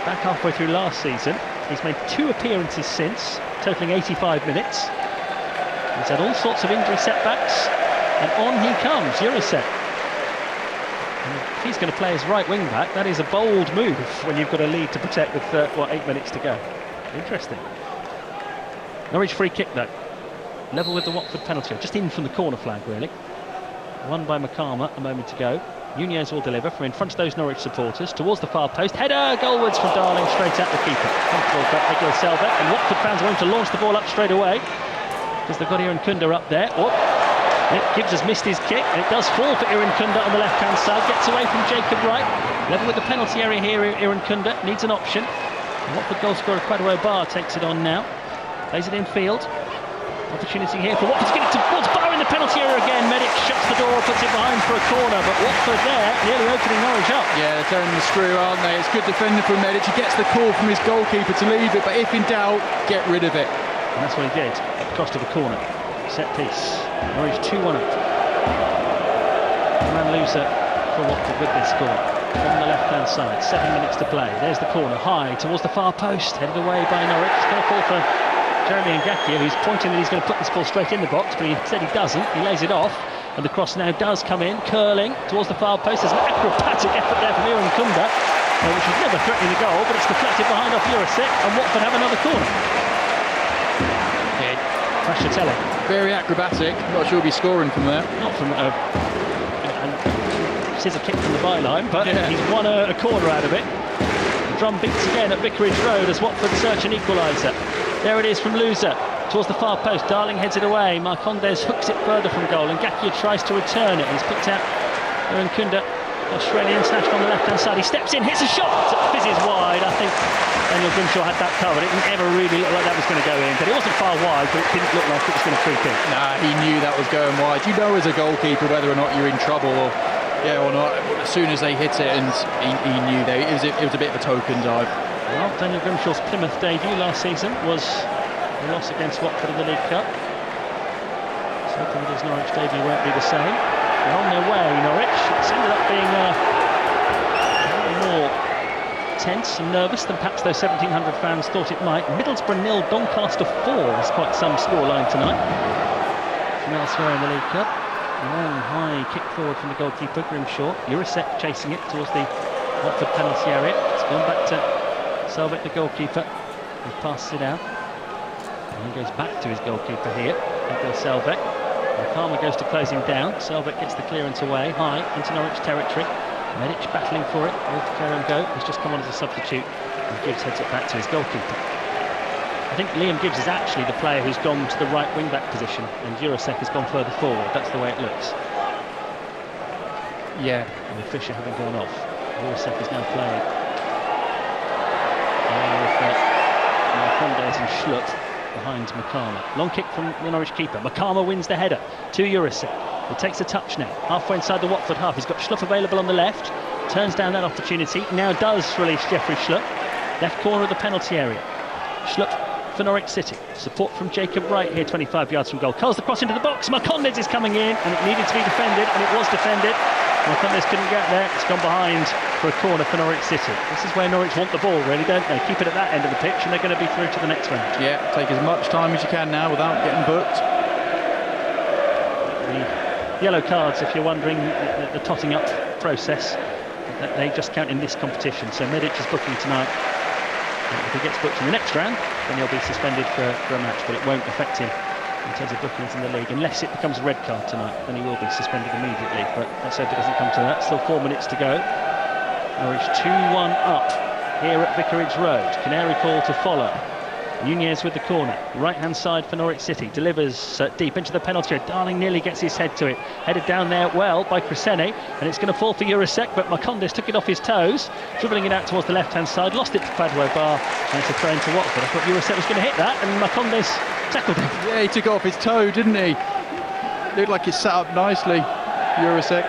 back halfway through last season. He's made 2 appearances since, totalling 85 minutes. He's had all sorts of injury setbacks, and on he comes, Jurasek. And if he's going to play as right wing back, that is a bold move when you've got a lead to protect with 8 minutes to go. Interesting. Norwich free kick though, level with the Watford penalty, just in from the corner flag really. Won by McCarmer a moment ago. Nunez will deliver from in front of those Norwich supporters towards the far post. Header goalwards from Darling, straight at the keeper. Comfortable cut by Gil Selvek, and Watford fans are going to launch the ball up straight away because they've got Iran Kunda up there. Gibbs has missed his kick, and it does fall for Iran Kunda on the left-hand side. Gets away from Jacob Wright. Level with the penalty area here. Iran Kunda needs an option. And Watford goal scorer Kwadwo Bar takes it on now. Plays it in field. Opportunity here for Watford to get it towards Bar in the penalty area again. Medic shuts the door, puts it behind for a corner, but Watford there nearly opening Norwich up. Yeah, they're turning the screw, aren't they? It's good defending from Medic. He gets the call from his goalkeeper to leave it, but if in doubt, get rid of it. And that's what he did at the cost of a corner. Set piece. Norwich 2-1 up. Man loser for Watford with this score. On the left-hand side, 7 minutes to play. There's the corner, high towards the far post, headed away by Norwich. It's going to fall for Jeremy Ngakia, who's pointing that he's going to put this ball straight in the box, but he said he doesn't. He lays it off, and the cross now does come in, curling towards the far post. There's an acrobatic effort there from Iran Kunda, which was never threatening the goal, but it's deflected behind off Jurasek, and Watford have another corner. Yeah, Prashatelli. very acrobatic. Not sure he'll be scoring from there. Not from a scissor kick from the byline, but he's won a corner out of it. The drum beats again at Vicarage Road as Watford search an equaliser. There it is from Louza towards the far post. Darling heads it away. Marcondes hooks it further from goal, and Ngakia tries to return it. He's picked out Iran Kunda, Australian international on the left-hand side. He steps in, hits a shot, fizzes wide. I think Daniel Grimshaw had that covered. It didn't ever really look like that was going to go in, but it wasn't far wide, but it didn't look like it was going to creep in. Nah, he knew that was going wide. You know as a goalkeeper whether or not you're in trouble or not. As soon as they hit it, and he knew that it was a bit of a token dive. Well, Daniel Grimshaw's Plymouth debut last season was a loss against Watford in the League Cup. So hoping that his Norwich debut won't be the same. They're on their way, Norwich. It's ended up being a little more tense and nervous than perhaps those 1,700 fans thought it might. Middlesbrough 0, Doncaster 4 is quite some scoreline tonight from elsewhere in the League Cup. Long high kick forward from the goalkeeper, Grimshaw. Jurasek chasing it towards the Watford penalty area. It's gone back to Selvek, the goalkeeper. He passes it out. And he goes back to his goalkeeper here. There goes Selvek. McCarmer goes to close him down. Selvek gets the clearance away, high into Norwich territory. Medic battling for it with Karen Go. He's just come on as a substitute, and Gibbs heads it back to his goalkeeper. I think Liam Gibbs is actually the player who's gone to the right wing-back position, and Jurasek has gone further forward. That's the way it looks. Yeah. And with Fisher having gone off. Jurasek is now playing. Marcondes and Schlupp behind Makama. Long kick from the Norwich keeper. Makama wins the header to Jurasek. He takes a touch now, halfway inside the Watford half. He's got Schlupp available on the left. Turns down that opportunity. Now does release Jeffrey Schlupp. Left corner of the penalty area. Schlupp for Norwich City. Support from Jacob Wright here, 25 yards from goal. Curls the cross into the box. Marcondes is coming in, and it needed to be defended, and it was defended. Marcondes couldn't get there. It's gone behind for a corner for Norwich City. This is where Norwich want the ball, really, don't they? Keep it at that end of the pitch, and they're going to be through to the next round. Yeah, take as much time as you can now without getting booked. The yellow cards, if you're wondering, the totting up process, they just count in this competition. So Medic is booking tonight. If he gets booked in the next round, then he'll be suspended for a match, but it won't affect him in terms of bookings in the league. Unless it becomes a red card tonight, then he will be suspended immediately. But let's hope it doesn't come to that. Still 4 minutes to go. Norwich 2-1 up here at Vicarage Road. Canary call to follow. Nunez with the corner, right-hand side for Norwich City, delivers deep into the penalty area. Darling nearly gets his head to it, headed down there well by Crescene, and it's going to fall for Jurasek, but Marcondes took it off his toes, dribbling it out towards the left-hand side, lost it to Padua Bar, and it's a throw into Watford. I thought Jurasek was going to hit that, and Marcondes tackled him. Yeah, he took it off his toe, didn't he? Looked like he sat up nicely, Jurasek.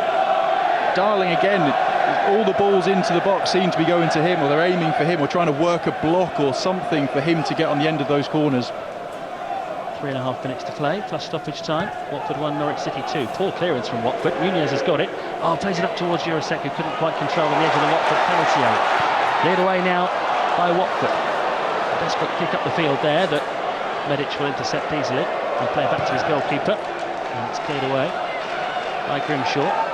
Darling again. All the balls into the box seem to be going to him, or they're aiming for him, or trying to work a block or something for him to get on the end of those corners. 3.5 minutes to play, plus stoppage time. Watford 1, Norwich City 2. Poor clearance from Watford. Nunez has got it. Oh, plays it up towards Jurasek, who couldn't quite control on the edge of the Watford penalty area. Cleared away now by Watford. A desperate kick up the field there that Medic will intercept easily. He'll play it back to his goalkeeper, and it's cleared away by Grimshaw.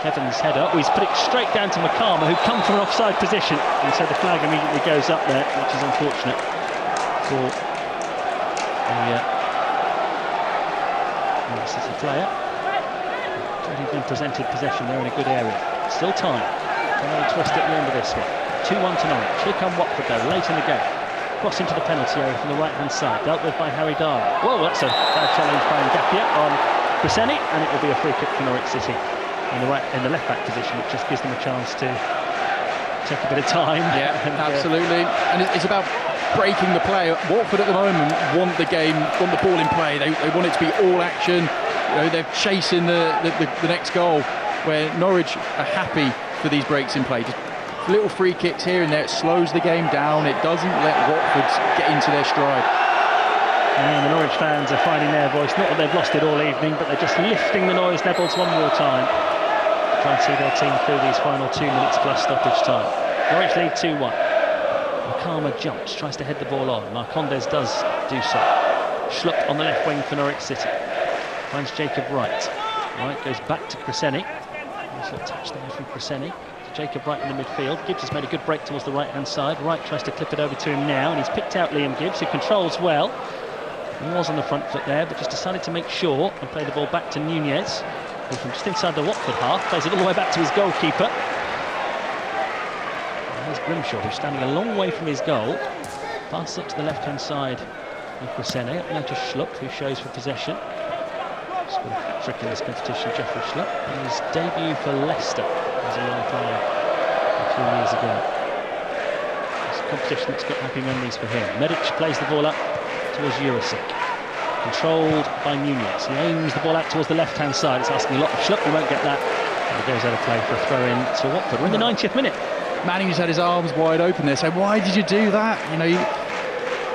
Kevin's header. He's put it straight down to Makama, who come from an offside position, and so the flag immediately goes up there, which is unfortunate for the Norwich City player. Already been presented possession there in a good area. Still time. Another twist at the end of this one. 2-1 to Norwich. Here come Watford though, late in the game. Cross into the penalty area from the right-hand side, dealt with by Harry Darling. Whoa, that's a bad challenge by Ngapia on Crescene, and it will be a free kick for Norwich City. In the left back position, which just gives them a chance to take a bit of time. Yeah, absolutely. And it's about breaking the play. Watford at the moment want the game, want the ball in play. They want it to be all action. You know, they're chasing the next goal, where Norwich are happy for these breaks in play. Just little free kicks here and there. It slows the game down. It doesn't let Watford get into their stride. And the Norwich fans are finding their voice. Not that they've lost it all evening, but they're just lifting the noise levels one more time. Try and see their team through these final 2 minutes plus stoppage time. Norwich lead 2-1. Makama jumps, tries to head the ball on. Marcondes does do so. Schlupp on the left wing for Norwich City. Finds Jacob Wright. Wright goes back to Crescene. Nice little touch there from Crescene. Jacob Wright in the midfield. Gibbs has made a good break towards the right-hand side. Wright tries to clip it over to him now, and he's picked out Liam Gibbs, who controls well. He was on the front foot there, but just decided to make sure and play the ball back to Nunez, who from just inside the Watford half plays it all the way back to his goalkeeper. And there's Grimshaw, who's standing a long way from his goal. Passes up to the left-hand side of Crescene, up now to Schlupp, who shows for possession. Just got a trick in this competition, Jeffrey Schlupp, and his debut for Leicester as a young player a few years ago. It's a competition that's got happy memories for him. Medic plays the ball up towards Jurasek, controlled by Nunez. He aims the ball out towards the left-hand side. It's asking a lot of Schlupp. We won't get that. And it goes out of play for a throw-in to Watford. We're in the 90th minute. Manning's had his arms wide open there, saying, "Why did you do that?" You know,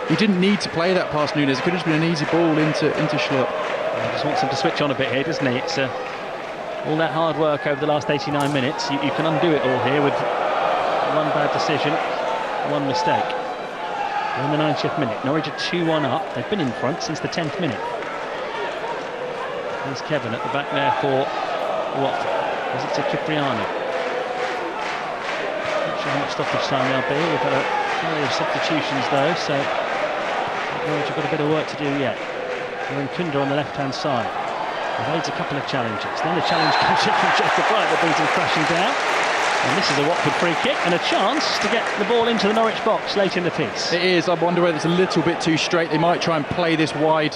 you didn't need to play that past Nunez. It could have just been an easy ball into Schlupp. He just wants him to switch on a bit here, doesn't he? It's all that hard work over the last 89 minutes. You can undo it all here with one bad decision, one mistake. We're in the 90th minute. Norwich are 2-1 up. They've been in front since the 10th minute. There's Kevin at the back there for Watford. Is it to Cipriano? Not sure how much stoppage time there'll be. We've had a flurry of substitutions though, so Norwich have got a bit of work to do yet. We're in Kunda on the left-hand side. Evades a couple of challenges. Then the challenge comes in from Jacob Wright that brings him crashing down. And this is a Watford free kick and a chance to get the ball into the Norwich box late in the piece. It is. I wonder whether it's a little bit too straight. They might try and play this wide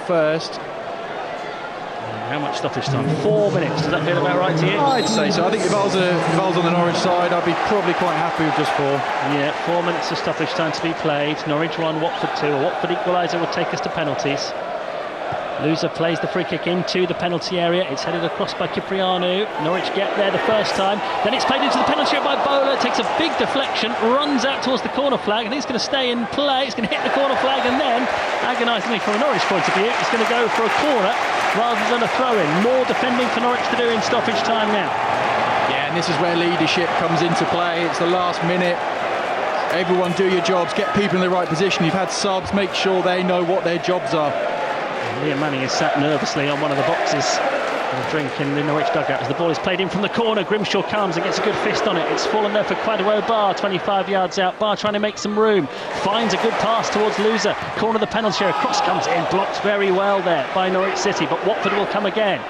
first. And How much stoppage time? 4 minutes. Does that feel about right to you? I'd say so. I think if I was on the Norwich side, I'd be probably quite happy with just 4. Yeah, 4 minutes of stoppage time to be played. Norwich 1, Watford 2. A Watford equaliser will take us to penalties. Loser plays the free kick into the penalty area. It's headed across by Cipriano. Norwich get there the first time. Then it's played into the penalty area by Bowler. Takes a big deflection, runs out towards the corner flag. I think it's going to stay in play. It's going to hit the corner flag, and then, agonisingly from a Norwich point of view, it's going to go for a corner rather than a throw-in. More defending for Norwich to do in stoppage time now. Yeah, and this is where leadership comes into play. It's the last minute. Everyone do your jobs, get people in the right position. You've had subs, make sure they know what their jobs are. Liam Manning is sat nervously on one of the boxes with a drink in the Norwich dugout as the ball is played in from the corner. Grimshaw comes and gets a good fist on it. It's fallen there for Quadro Bar, 25 yards out. Bar trying to make some room, finds a good pass towards Loser. Corner of the penalty area, cross comes in, blocked very well there by Norwich City, but Watford will come again.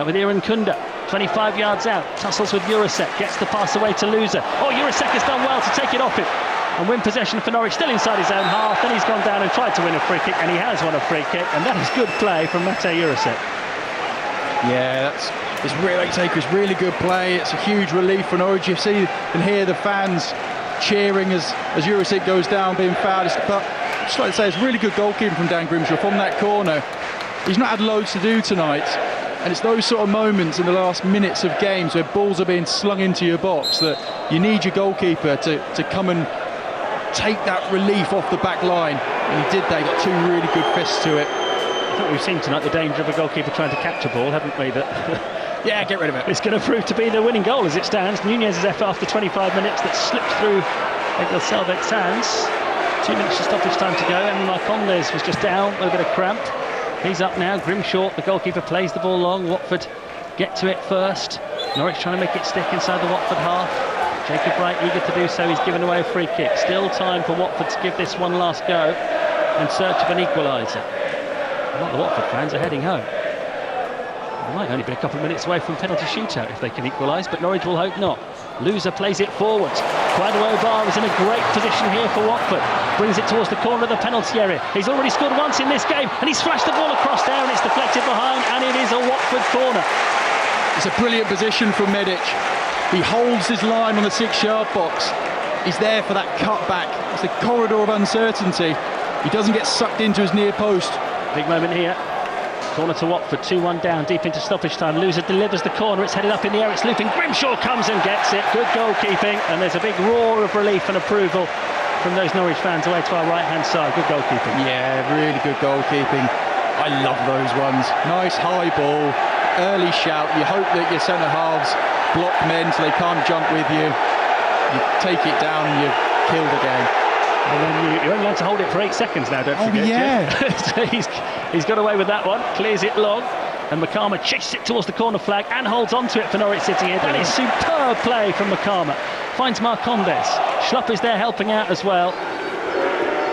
With Iran Kunda, 25 yards out, tussles with Jurasek, gets the pass away to Loser. Oh, Jurasek has done well to take it off him and win possession for Norwich, still inside his own half. Then he's gone down and tried to win a free kick, and he has won a free kick, and that is good play from Matej Jurasek. Yeah, it's really good play. It's a huge relief for Norwich. You see and hear the fans cheering as Jurasek goes down, being fouled. But just like to say, it's really good goalkeeping from Dan Grimshaw from that corner. He's not had loads to do tonight, and it's those sort of moments in the last minutes of games where balls are being slung into your box that you need your goalkeeper to come and take that relief off the back line, and he did that. He got 2 really good fists to it. I think we've seen tonight the danger of a goalkeeper trying to catch a ball, haven't we? That yeah, get rid of it. It's going to prove to be the winning goal as it stands. Nunez's effort after 25 minutes that slipped through Egil Selvek's hands. 2 minutes of stoppage time to go, and Marcondes was just down with a bit of cramp. He's up now. Grimshaw, the goalkeeper, plays the ball long. Watford get to it first. Norwich trying to make it stick inside the Watford half. Jacob Wright eager to do so. He's given away a free kick. Still time for Watford to give this one last go in search of an equaliser. A lot of the Watford fans are heading home. They might only be a couple of minutes away from penalty shootout if they can equalise, but Norwich will hope not. Loser plays it forwards. Quadro Bar is in a great position here for Watford. Brings it towards the corner of the penalty area. He's already scored once in this game, and he's flashed the ball across there, and it's deflected behind, and it is a Watford corner. It's a brilliant position from Medic. He holds his line on the 6-yard box. He's there for that cutback. It's the corridor of uncertainty. He doesn't get sucked into his near post. Big moment here. Corner to Watford, 2-1 down, deep into stoppage time. Loser delivers the corner, it's headed up in the air, it's looping. Grimshaw comes and gets it. Good goalkeeping, and there's a big roar of relief and approval from those Norwich fans away to our right-hand side. Good goalkeeping. Yeah, really good goalkeeping. I love those ones. Nice high ball, early shout. You hope that your centre-halves block men so they can't jump with you. You take it down and you've killed the game. And then you're only allowed to hold it for 8 seconds now, don't forget. Yeah. So he's got away with that one, clears it long, and Makama chases it towards the corner flag and holds on to it for Norwich City here. That is superb play from Makama. Finds Marcondes. Schlupp is there helping out as well.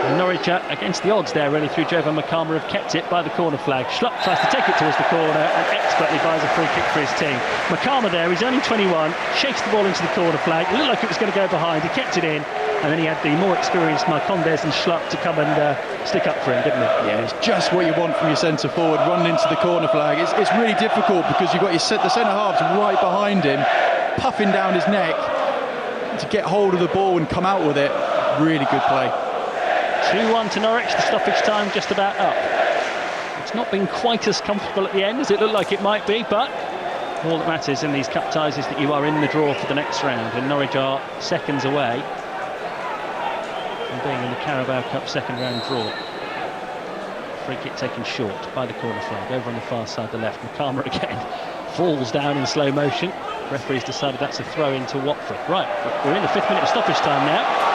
And Norwich against the odds there really through Jovan Makama have kept it by the corner flag. Schlupp tries to take it towards the corner and expertly buys a free kick for his team. Makama there, he's only 21, shakes the ball into the corner flag. It looked like it was going to go behind, he kept it in, and then he had the more experienced Marcondes and Schlupp to come and stick up for him, didn't he? Yeah, it's just what you want from your centre forward, running into the corner flag. It's really difficult because you've got the centre halves right behind him, puffing down his neck to get hold of the ball and come out with it. Really good play. 2-1 to Norwich, the stoppage time just about up. It's not been quite as comfortable at the end as it looked like it might be, but all that matters in these cup ties is that you are in the draw for the next round, and Norwich are seconds away from being in the Carabao Cup second round draw. Free kick taken short by the corner flag, over on the far side, the left. Makama again falls down in slow motion. Referee's decided that's a throw into Watford. Right, we're in the 5th minute of stoppage time now.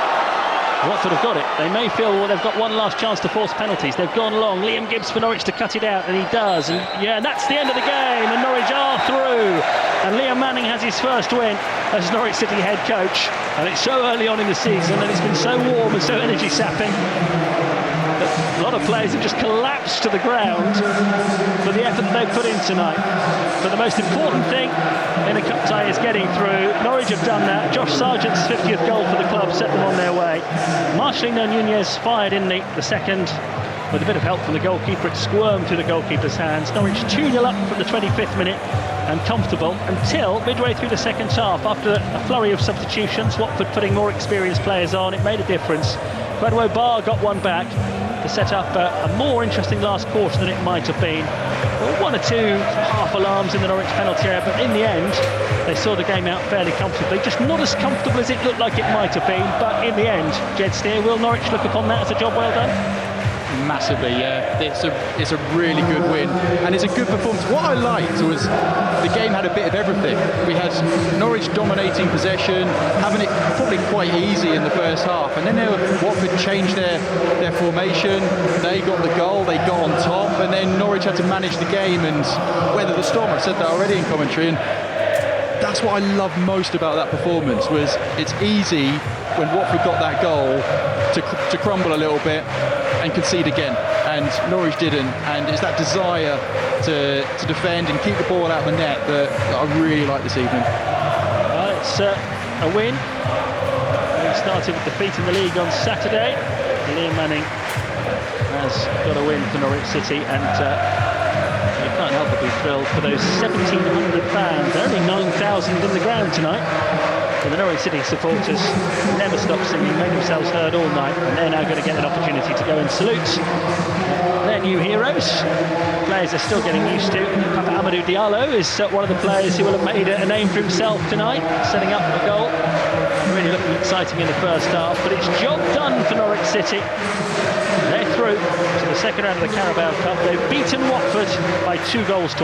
Watford have got it. They may feel they've got one last chance to force penalties. They've gone long. Liam Gibbs for Norwich to cut it out, and he does. And yeah, that's the end of the game, and Norwich are through. And Liam Manning has his first win as Norwich City head coach. And it's so early on in the season, and it's been so warm and so energy sapping. A lot of players have just collapsed to the ground for the effort that they've put in tonight. But the most important thing in a cup tie is getting through. Norwich have done that. Josh Sargent's 50th goal for the club set them on their way. Marcelino Nunez fired in the second with a bit of help from the goalkeeper, it squirmed through the goalkeeper's hands. Norwich 2-0 up from the 25th minute and comfortable until midway through the second half. After a flurry of substitutions, Watford putting more experienced players on, it made a difference. Kwadwo Bar got one back to set up a more interesting last quarter than it might have been. Well, one or two half alarms in the Norwich penalty area, but in the end they saw the game out fairly comfortably. Just not as comfortable as it looked like it might have been, but in the end, Jed Steer, will Norwich look upon that as a job well done? Massively, yeah. It's a really good win, and it's a good performance. What I liked was the game had a bit of everything. We had Norwich dominating possession, having it probably quite easy in the first half, and then Watford changed their formation. They got the goal, they got on top, and then Norwich had to manage the game and weather the storm. I said that already in commentary, and that's what I love most about that performance. Was it's easy when Watford got that goal to crumble a little bit and concede again, and Norwich didn't, and it's that desire to defend and keep the ball out of the net that I really like this evening. Well, it's a win. We started with defeat in the league on Saturday. Liam Manning has got a win for Norwich City, and you can't help but be thrilled for those 1,700 fans. Only 9,000 in the ground tonight. And the Norwich City supporters never stopped singing, made themselves heard all night, and they're now going to get an opportunity to go and salute their new heroes. Players are still getting used to. Papa Amadou Diallo is one of the players who will have made a name for himself tonight, setting up a goal. Really looking exciting in the first half, but it's job done for Norwich City. They're through to the second round of the Carabao Cup. They've beaten Watford by 2-1.